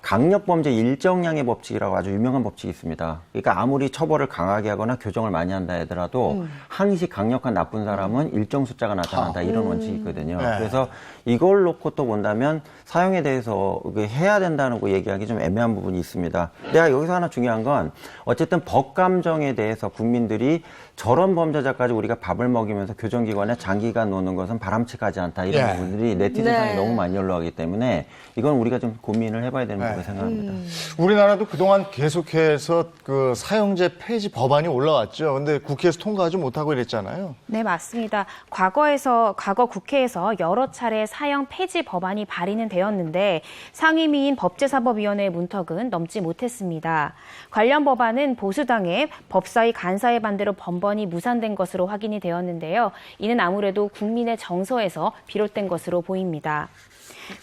강력범죄 일정량의 법칙이라고 아주 유명한 법칙이 있습니다. 그러니까 아무리 처벌을 강하게 하거나 교정을 많이 한다 하더라도 항시 강력한 나쁜 사람은 일정 숫자가 나타난다 이런 원칙이 있거든요. 그래서 이걸 놓고 또 본다면 사형에 대해서 해야 된다는 거 얘기하기 좀 애매한 부분이 있습니다. 내가 여기서 하나 중요한 건 어쨌든 법 감정에 대해서 국민들이 저런 범죄자까지 우리가 밥을 먹이면서 교정기관에 장기간 놓는 것은 바람직하지 않다 이런 부분들이 네티즌상에 너무 많이 올라가기 때문에 이건 우리가 좀 고민을 해봐야 되는 부분이라고 생각합니다. 우리나라도 그동안 계속해서 그 사형제 폐지 법안이 올라왔죠. 근데 국회에서 통과하지 못하고 이랬잖아요. 네, 맞습니다. 과거 국회에서 여러 차례 사형 폐지 법안이 발의는 되었는데 상임위인 법제사법위원회의 문턱은 넘지 못했습니다. 관련 법안은 보수당의 법사위 간사의 반대로 번번이 무산된 것으로 확인이 되었는데요. 이는 아무래도 국민의 정서에서 비롯된 것으로 보입니다.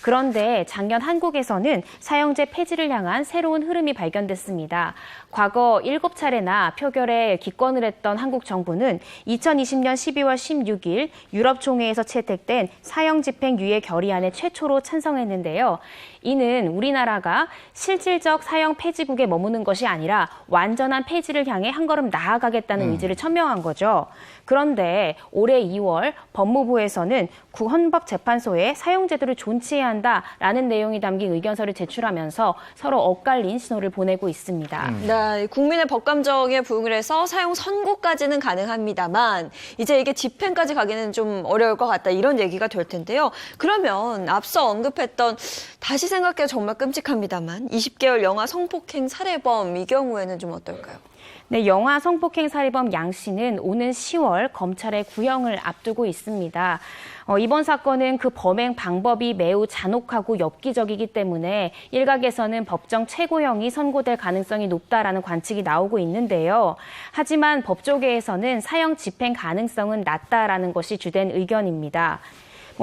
그런데 작년 한국에서는 사형제 폐지를 향한 새로운 흐름이 발견됐습니다. 과거 7차례나 표결에 기권을 했던 한국 정부는 2020년 12월 16일 유럽총회에서 채택된 사형 집행 유예 결의안에 최초로 찬성했는데요. 이는 우리나라가 실질적 사형 폐지국에 머무는 것이 아니라 완전한 폐지를 향해 한 걸음 나아가겠다는 의지를 천명한 거죠. 그런데 올해 2월 법무부에서는 헌법재판소에 사형제도를 존치해야 한다라는 내용이 담긴 의견서를 제출하면서 서로 엇갈린 신호를 보내고 있습니다. 네, 국민의 법감정에 부응을 해서 사형 선고까지는 가능합니다만 이제 이게 집행까지 가기는 좀 어려울 것 같다 이런 얘기가 될 텐데요. 그러면 앞서 언급했던 다시 생각해도 정말 끔찍합니다만 20개월 영아 성폭행 살해범 이 경우에는 좀 어떨까요? 네, 영아 성폭행 살해범 양 씨는 오는 10월 검찰의 구형을 앞두고 있습니다. 이번 사건은 그 범행 방법이 매우 잔혹하고 엽기적이기 때문에 일각에서는 법정 최고형이 선고될 가능성이 높다라는 관측이 나오고 있는데요. 하지만 법조계에서는 사형 집행 가능성은 낮다라는 것이 주된 의견입니다.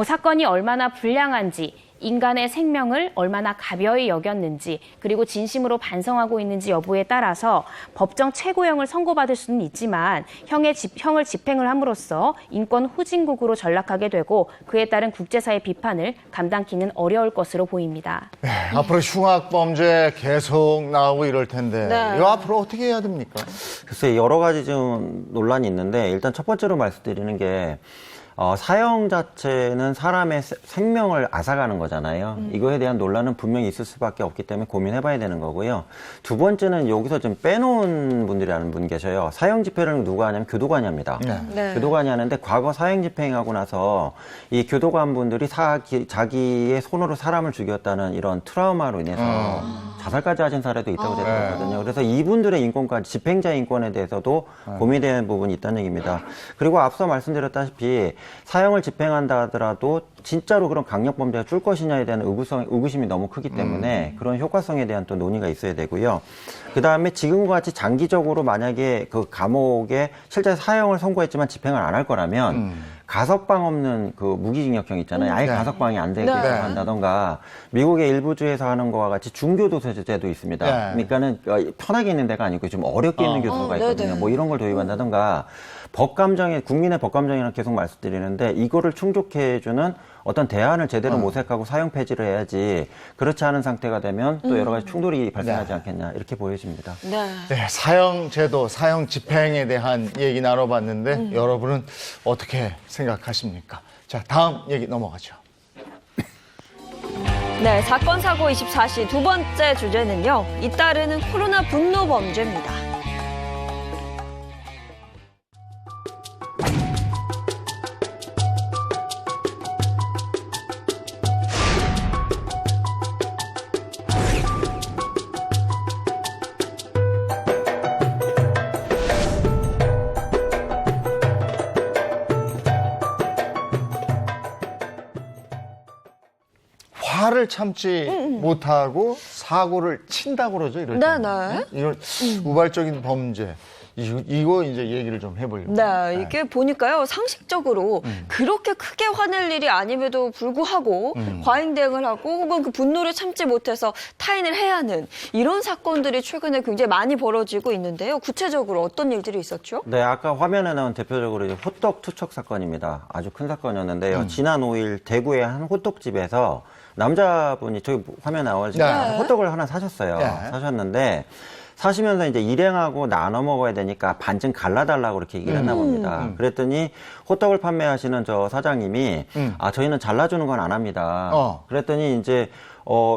사건이 얼마나 불량한지, 인간의 생명을 얼마나 가벼이 여겼는지, 그리고 진심으로 반성하고 있는지 여부에 따라서 법정 최고형을 선고받을 수는 있지만 형을 집행을 함으로써 인권 후진국으로 전락하게 되고 그에 따른 국제사회 비판을 감당키는 어려울 것으로 보입니다. 네, 앞으로 흉악범죄 계속 나오고 이럴 텐데 이거 앞으로 어떻게 해야 됩니까? 글쎄 여러 가지 좀 논란이 있는데 일단 첫 번째로 말씀드리는 게 사형 자체는 사람의 생명을 앗아가는 거잖아요. 이거에 대한 논란은 분명히 있을 수밖에 없기 때문에 고민해봐야 되는 거고요. 두 번째는 여기서 좀 빼놓은 분들이라는 분 계셔요. 사형 집행을 누가 하냐면 교도관이 합니다. 교도관이 하는데 과거 사형 집행하고 나서 이 교도관 분들이 자기의 손으로 사람을 죽였다는 이런 트라우마로 인해서 자살까지 하신 사례도 있다고 되거든요. 그래서 이분들의 인권까지 집행자 인권에 대해서도 고민되는 부분이 있다는 얘기입니다. 그리고 앞서 말씀드렸다시피 사형을 집행한다 하더라도 진짜로 그런 강력범죄가 줄 것이냐에 대한 의구심이 너무 크기 때문에 그런 효과성에 대한 또 논의가 있어야 되고요. 그 다음에 지금과 같이 장기적으로 만약에 그 감옥에 실제 사형을 선고했지만 집행을 안 할 거라면 가석방 없는 그 무기징역형 있잖아요. 아예 가석방이 안 되게 한다던가 미국의 일부 주에서 하는 거와 같이 중교도소제도 있습니다. 그러니까는 편하게 있는 데가 아니고 좀 어렵게 있는 교도소가 있거든요. 뭐 이런 걸 도입한다던가 국민의 법감정이라고 계속 말씀드리는데 이거를 충족해주는 어떤 대안을 제대로 모색하고 사용 폐지를 해야지 그렇지 않은 상태가 되면 또 여러 가지 충돌이 발생하지 않겠냐 이렇게 보여집니다. 네, 사형 제도, 사형 집행에 대한 얘기 나눠봤는데 여러분은 어떻게 생각하십니까? 자, 다음 얘기 넘어가죠. 네, 사건 사고 24시 두 번째 주제는요. 잇따르는 코로나 분노 범죄입니다. 화를 참지 못하고 사고를 친다고 그러죠, 이럴 때. 네. 이런 우발적인 범죄. 이거 이제 얘기를 좀 해보려고. 네, 이게 보니까요, 상식적으로 그렇게 크게 화낼 일이 아님에도 불구하고 과잉 대응을 하고 혹은 그 분노를 참지 못해서 타인을 해야 하는 이런 사건들이 최근에 굉장히 많이 벌어지고 있는데요. 구체적으로 어떤 일들이 있었죠? 네, 아까 화면에 나온 대표적으로 이제 호떡 투척 사건입니다. 아주 큰 사건이었는데요. 지난 5일 대구의 한 호떡집에서 남자분이 저기 화면 나오지만 호떡을 하나 사셨어요. 사셨는데 사시면서 이제 일행하고 나눠 먹어야 되니까 반쯤 갈라달라고 그렇게 얘기를 했나 봅니다. 그랬더니 호떡을 판매하시는 저 사장님이 저희는 잘라주는 건 안 합니다. 그랬더니 이제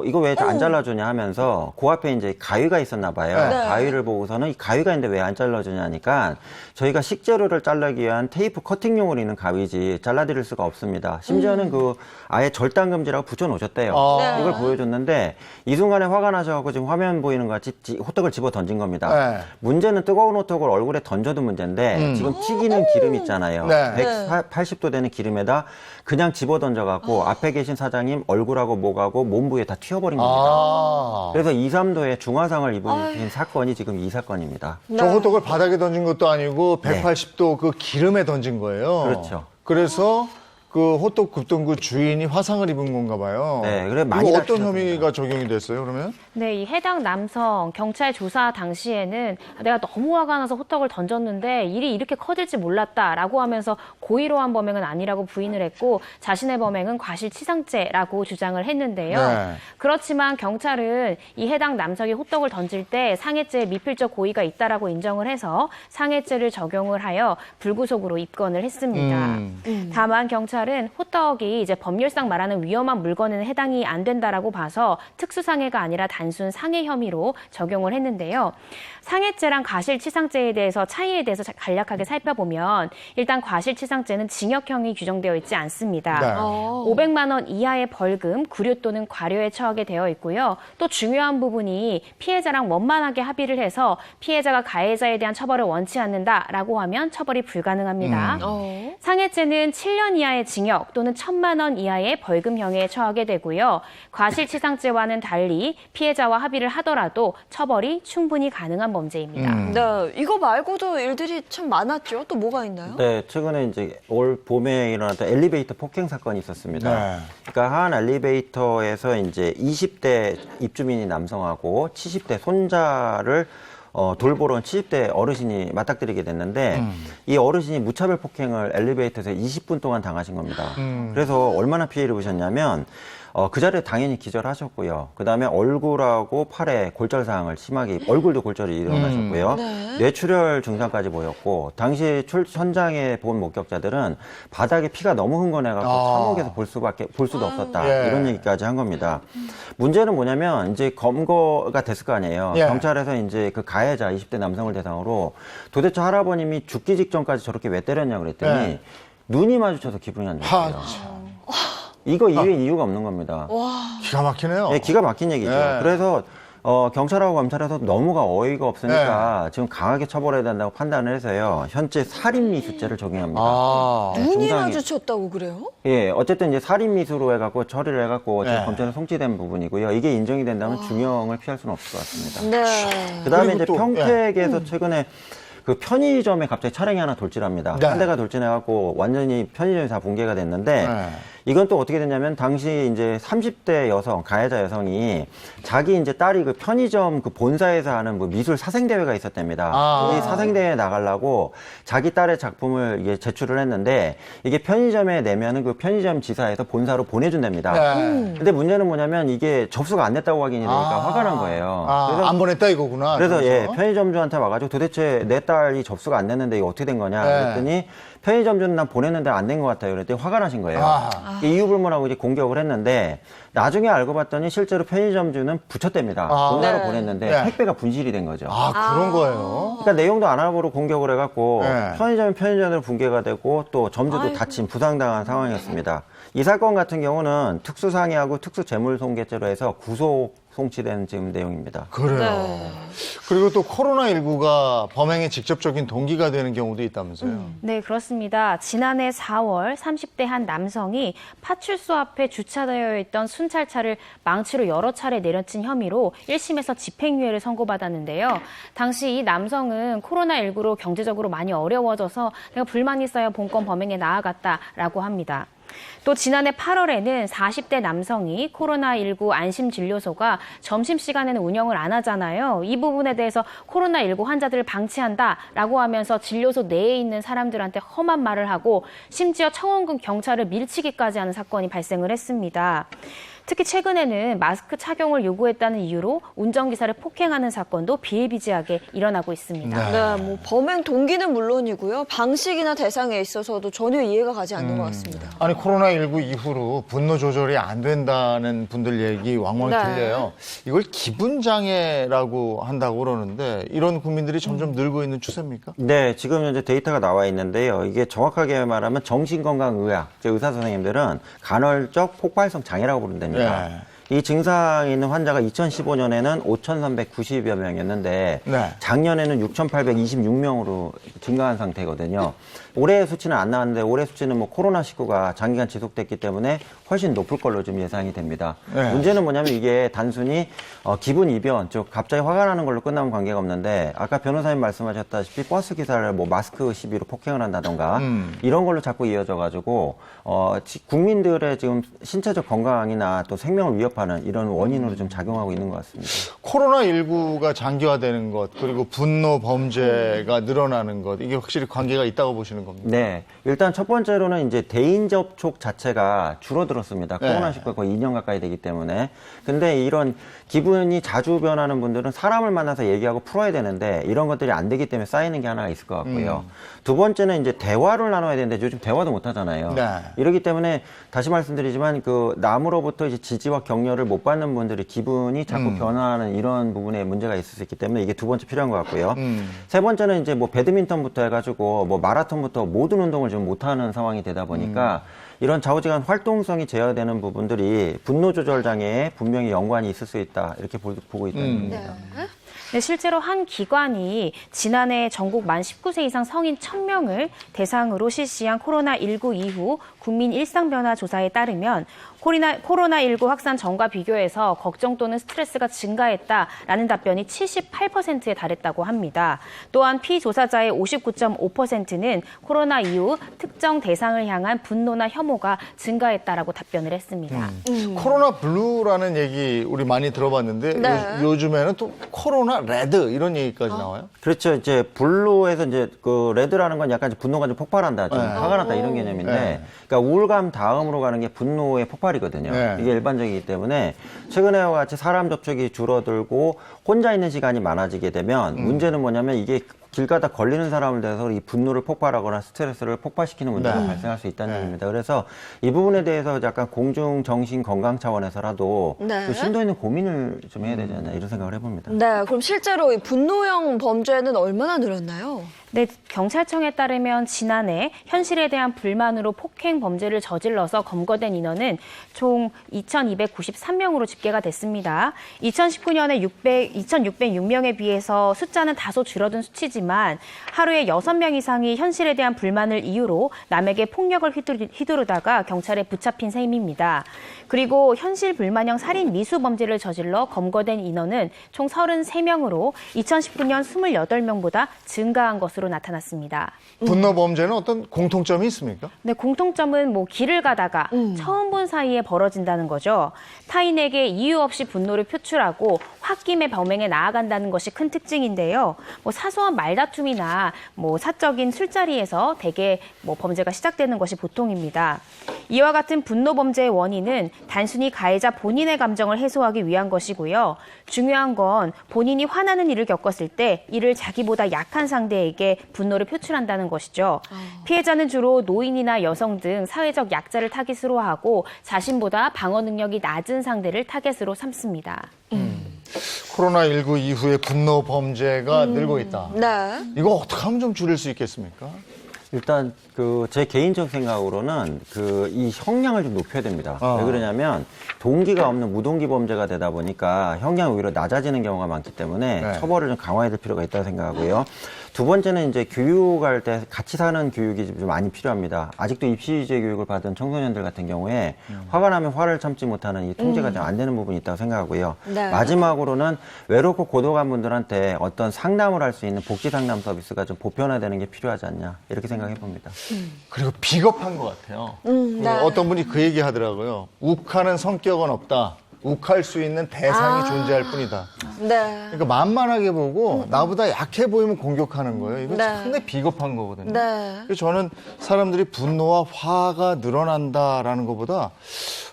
이거 왜 안 잘라주냐 하면서 그 앞에 이제 가위가 있었나 봐요. 가위를 보고서는 이 가위가 있는데 왜 안 잘라주냐니까 저희가 식재료를 자르기 위한 테이프 커팅용으로 있는 가위지 잘라드릴 수가 없습니다. 심지어는 그 아예 절단 금지라고 붙여놓으셨대요. 이걸 보여줬는데 이 순간에 화가 나셔갖고 지금 화면 보이는 것 같이 호떡을 집어 던진 겁니다. 문제는 뜨거운 호떡을 얼굴에 던져도 문제인데 지금 튀기는 기름 있잖아요. 180도 되는 기름에다 그냥 집어 던져갖고 앞에 계신 사장님 얼굴하고 목하고 몸 부위에 다 튀어버린 겁니다. 그래서 2, 3도의 중화상을 입은 사건이 지금 이 사건입니다. 저 호떡을 바닥에 던진 것도 아니고 180도 그 기름에 던진 거예요. 그렇죠. 그래서 그 호떡 굽던 그 주인이 화상을 입은 건가 봐요. 네, 그래 많이 이거 어떤 혐의가 적용이 됐어요, 그러면? 네, 이 해당 남성 경찰 조사 당시에는 내가 너무 화가 나서 호떡을 던졌는데 일이 이렇게 커질지 몰랐다라고 하면서 고의로한 범행은 아니라고 부인을 했고 자신의 범행은 과실치상죄라고 주장을 했는데요. 그렇지만 경찰은 이 해당 남성이 호떡을 던질 때 상해죄 미필적 고의가 있다라고 인정을 해서 상해죄를 적용을 하여 불구속으로 입건을 했습니다. 다만 경찰은 호떡이 이제 법률상 말하는 위험한 물건에는 해당이 안 된다라고 봐서 특수상해가 아니라 단순 상해 혐의로 적용을 했는데요. 상해죄랑 과실치상죄에 대해서 차이에 대해서 간략하게 살펴보면 일단 과실치상죄는 징역형이 규정되어 있지 않습니다. 500만 원 이하의 벌금, 구류 또는 과료에 처하게 되어 있고요. 또 중요한 부분이 피해자랑 원만하게 합의를 해서 피해자가 가해자에 대한 처벌을 원치 않는다라고 하면 처벌이 불가능합니다. 상해죄는 7년 이하의 징역 또는 1,000만 원 이하의 벌금형에 처하게 되고요. 과실치상죄와는 달리 피해자와 합의를 하더라도 처벌이 충분히 가능한 범죄입니다. 네, 이거 말고도 일들이 참 많았죠. 또 뭐가 있나요? 네, 최근에 이제 올 봄에 일어났던 엘리베이터 폭행 사건이 있었습니다. 그러니까 한 엘리베이터에서 이제 20대 입주민이 남성하고 70대 손자를 돌보러 온 70대 어르신이 맞닥뜨리게 됐는데 이 어르신이 무차별 폭행을 엘리베이터에서 20분 동안 당하신 겁니다. 그래서 얼마나 피해를 보셨냐면 그 자리에 당연히 기절하셨고요. 그다음에 얼굴하고 팔에 골절사항을 심하게 얼굴도 골절이 일어나셨고요. 뇌출혈 증상까지 보였고 당시 현장에 본 목격자들은 바닥에 피가 너무 흥건해갖고 참혹해서 볼 수도 없었다. 이런 얘기까지 한 겁니다. 문제는 뭐냐면 이제 검거가 됐을 거 아니에요. 경찰에서 이제 그 가해자 20대 남성을 대상으로 도대체 할아버님이 죽기 직전까지 저렇게 왜 때렸냐 그랬더니 눈이 마주쳐서 기분이 안 좋았어요. 이거 이외에 이유가 없는 겁니다. 기가 막히네요. 네, 기가 막힌 얘기죠. 그래서 경찰하고 검찰에서 너무가 어이가 없으니까 지금 강하게 처벌해야 된다고 판단을 해서요. 현재 살인미수죄를 적용합니다. 눈이 마주쳤다고 그래요? 예, 어쨌든 이제 살인미수로 해갖고 처리를 해갖고 지금 검찰에 송치된 부분이고요. 이게 인정이 된다면 중형을 피할 수는 없을 것 같습니다. 그다음에 이제 평택에서 최근에 그 편의점에 갑자기 차량이 하나 돌진합니다. 한 대가 돌진해갖고 완전히 편의점이 다 붕괴가 됐는데 이건 또 어떻게 됐냐면 당시 이제 30대 여성, 가해자 여성이 자기 이제 딸이 그 편의점 그 본사에서 하는 뭐 미술 사생대회가 있었답니다. 이 사생대회에 나가려고 자기 딸의 작품을 이게 제출을 했는데 이게 편의점에 내면은 그 편의점 지사에서 본사로 보내준답니다. 근데 문제는 뭐냐면 이게 접수가 안 됐다고 확인이 되니까 화가 난 거예요. 그래서 안 보냈다 이거구나. 그래서 예, 편의점주한테 와가지고 도대체 내 딸이 접수가 안 됐는데 이거 어떻게 된 거냐 그랬더니 편의점주는 난 보냈는데 안 된 것 같아요. 그랬더니 화가 나신 거예요. 이유 불문하고 이제 공격을 했는데 나중에 알고 봤더니 실제로 편의점주는 붙였답니다. 본사로 보냈는데 택배가 분실이 된 거죠. 그런 거예요. 그러니까 내용도 안 알아보고 공격을 해갖고 편의점이 편의점으로 붕괴가 되고 또 점주도 다친 부상당한 상황이었습니다. 이 사건 같은 경우는 특수상해하고 특수재물손괴죄로 해서 구속 송치된 지금 내용입니다. 그래요. 그리고 또 코로나19가 범행의 직접적인 동기가 되는 경우도 있다면서요. 네, 그렇습니다. 지난해 4월 30대 한 남성이 파출소 앞에 주차되어 있던 순찰차를 망치로 여러 차례 내려친 혐의로 1심에서 집행유예를 선고받았는데요. 당시 이 남성은 코로나19로 경제적으로 많이 어려워져서 내가 불만이 쌓여 본건 범행에 나아갔다라고 합니다. 또 지난해 8월에는 40대 남성이 코로나19 안심진료소가 점심시간에는 운영을 안 하잖아요. 이 부분에 대해서 코로나19 환자들을 방치한다라고 하면서 진료소 내에 있는 사람들한테 험한 말을 하고 심지어 청원군 경찰을 밀치기까지 하는 사건이 발생을 했습니다. 특히 최근에는 마스크 착용을 요구했다는 이유로 운전기사를 폭행하는 사건도 비일비재하게 일어나고 있습니다. 네, 뭐 범행 동기는 물론이고요. 방식이나 대상에 있어서도 전혀 이해가 가지 않는 것 같습니다. 아니 코로나19 이후로 분노 조절이 안 된다는 분들 얘기 왕왕 들려요. 이걸 기분장애라고 한다고 그러는데 이런 국민들이 점점 늘고 있는 추세입니까? 네, 지금 현재 데이터가 나와 있는데요. 이게 정확하게 말하면 정신건강의학, 의사 선생님들은 간헐적 폭발성 장애라고 부른답니다. 이 증상이 있는 환자가 2015년에는 5,390여 명이었는데 작년에는 6,826명으로 증가한 상태거든요. 올해 수치는 안 나왔는데 올해 수치는 뭐 코로나19가 장기간 지속됐기 때문에 훨씬 높을 걸로 좀 예상이 됩니다. 문제는 뭐냐면 이게 단순히 기분 이변, 즉 갑자기 화가 나는 걸로 끝나면 관계가 없는데 아까 변호사님 말씀하셨다시피 버스 기사를 뭐 마스크 시비로 폭행을 한다던가 이런 걸로 자꾸 이어져가지고 국민들의 지금 신체적 건강이나 또 생명을 위협하는 이런 원인으로 좀 작용하고 있는 것 같습니다. 코로나19가 장기화되는 것 그리고 분노 범죄가 늘어나는 것 이게 확실히 관계가 있다고 보시는 겁니다. 네, 일단 첫 번째로는 이제 대인 접촉 자체가 줄어들었습니다. 코로나19가 거의 2년 가까이 되기 때문에. 근데 이런 기분이 자주 변하는 분들은 사람을 만나서 얘기하고 풀어야 되는데 이런 것들이 안 되기 때문에 쌓이는 게 하나가 있을 것 같고요. 두 번째는 이제 대화를 나눠야 되는데 요즘 대화도 못 하잖아요. 이러기 때문에 다시 말씀드리지만 그 남으로부터 이제 지지와 격려를 못 받는 분들이 기분이 자꾸 변화하는 이런 부분에 문제가 있을 수 있기 때문에 이게 두 번째 필요한 것 같고요. 세 번째는 이제 뭐 배드민턴부터 해가지고 뭐 마라톤부터 모든 운동을 지금 못하는 상황이 되다 보니까 이런 좌우지간 활동성이 제어되는 부분들이 분노 조절 장애에 분명히 연관이 있을 수 있다 이렇게 보고 있다는 겁니다. 네, 실제로 한 기관이 지난해 전국 만 19세 이상 성인 1,000명을 대상으로 실시한 코로나19 이후 국민 일상 변화 조사에 따르면 코로나19 확산 전과 비교해서 걱정 또는 스트레스가 증가했다라는 답변이 78%에 달했다고 합니다. 또한 피조사자의 59.5%는 코로나 이후 특정 대상을 향한 분노나 혐오가 증가했다라고 답변을 했습니다. 코로나 블루라는 얘기 우리 많이 들어봤는데 요즘에는 또 코로나 레드 이런 얘기까지 나와요? 그렇죠. 이제 블루에서 이제 그 레드라는 건 약간 분노가 좀 폭발한다, 좀 화가 났다 이런 개념인데, 그러니까 우울감 다음으로 가는 게 분노의 폭발이거든요. 이게 일반적이기 때문에 최근에와 같이 사람 접촉이 줄어들고 혼자 있는 시간이 많아지게 되면 문제는 뭐냐면 이게 길 가다 걸리는 사람을 대해서 이 분노를 폭발하거나 스트레스를 폭발시키는 문제가 발생할 수 있다는 얘기입니다. 그래서 이 부분에 대해서 약간 공중 정신 건강 차원에서라도 또 심도 있는 고민을 좀 해야 되지 않나 이런 생각을 해봅니다. 네, 그럼 실제로 이 분노형 범죄는 얼마나 늘었나요? 네, 경찰청에 따르면 지난해 현실에 대한 불만으로 폭행 범죄를 저질러서 검거된 인원은 총 2,293명으로 집계가 됐습니다. 2019년에 2,606명에 비해서 숫자는 다소 줄어든 수치지만 하지만 하루에 6명 이상이 현실에 대한 불만을 이유로 남에게 폭력을 휘두르다가 경찰에 붙잡힌 셈입니다. 그리고 현실 불만형 살인 미수 범죄를 저질러 검거된 인원은 총 33명으로 2019년 28명보다 증가한 것으로 나타났습니다. 분노 범죄는 어떤 공통점이 있습니까? 네, 공통점은 길을 가다가 처음 본 사이에 벌어진다는 거죠. 타인에게 이유 없이 분노를 표출하고 홧김에 범행에 나아간다는 것이 큰 특징인데요. 사소한 말다툼이나 사적인 술자리에서 대개 범죄가 시작되는 것이 보통입니다. 이와 같은 분노 범죄의 원인은 단순히 가해자 본인의 감정을 해소하기 위한 것이고요. 중요한 건 본인이 화나는 일을 겪었을 때 이를 자기보다 약한 상대에게 분노를 표출한다는 것이죠. 피해자는 주로 노인이나 여성 등 사회적 약자를 타깃으로 하고 자신보다 방어 능력이 낮은 상대를 타겟으로 삼습니다. 코로나19 이후에 분노 범죄가 늘고 있다. 네. 이거 어떻게 하면 좀 줄일 수 있겠습니까? 일단 제 개인적 생각으로는 이 형량을 좀 높여야 됩니다. 왜 그러냐면 동기가 없는 무동기 범죄가 되다 보니까 형량이 오히려 낮아지는 경우가 많기 때문에 처벌을 좀 강화해야 될 필요가 있다고 생각하고요. 두 번째는 이제 교육할 때 같이 사는 교육이 좀 많이 필요합니다. 아직도 입시위주의 교육을 받은 청소년들 같은 경우에 화가 나면 화를 참지 못하는 이 통제가 좀 안 되는 부분이 있다고 생각하고요. 네. 마지막으로는 외롭고 고독한 분들한테 어떤 상담을 할 수 있는 복지 상담 서비스가 좀 보편화되는 게 필요하지 않냐 이렇게 생각해 봅니다. 그리고 비겁한 것 같아요. 네. 어떤 분이 그 얘기 하더라고요. 욱하는 성격은 없다. 욱할 수 있는 대상이 존재할 뿐이다. 네. 그러니까 만만하게 보고 나보다 약해 보이면 공격하는 거예요. 이거 네. 상당히 비겁한 거거든요. 네. 그래서 저는 사람들이 분노와 화가 늘어난다라는 것보다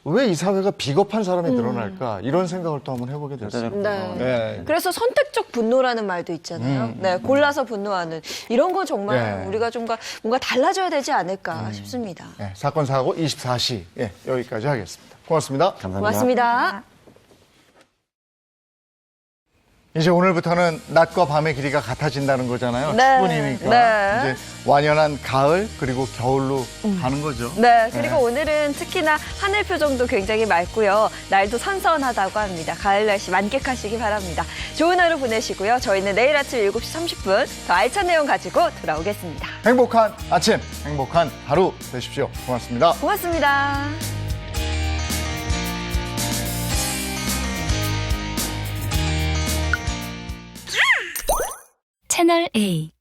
왜 이 사회가 비겁한 사람이 늘어날까 이런 생각을 또 한번 해보게 됐어요. 네. 네. 그래서 선택적 분노라는 말도 있잖아요. 네, 골라서 분노하는 이런 거 정말 네. 우리가 좀 뭔가 달라져야 되지 않을까 싶습니다. 네, 사건 사고 24시 여기까지 하겠습니다. 고맙습니다. 감사합니다. 고맙습니다. 이제 오늘부터는 낮과 밤의 길이가 같아진다는 거잖아요. 네. 추분이니까 네. 이제 완연한 가을 그리고 겨울로 가는 거죠. 네, 그리고 오늘은 특히나 하늘 표정도 굉장히 맑고요. 날도 선선하다고 합니다. 가을 날씨 만끽하시기 바랍니다. 좋은 하루 보내시고요. 저희는 내일 아침 7시 30분 더 알찬 내용 가지고 돌아오겠습니다. 행복한 아침, 행복한 하루 되십시오. 고맙습니다. 고맙습니다. 채널 A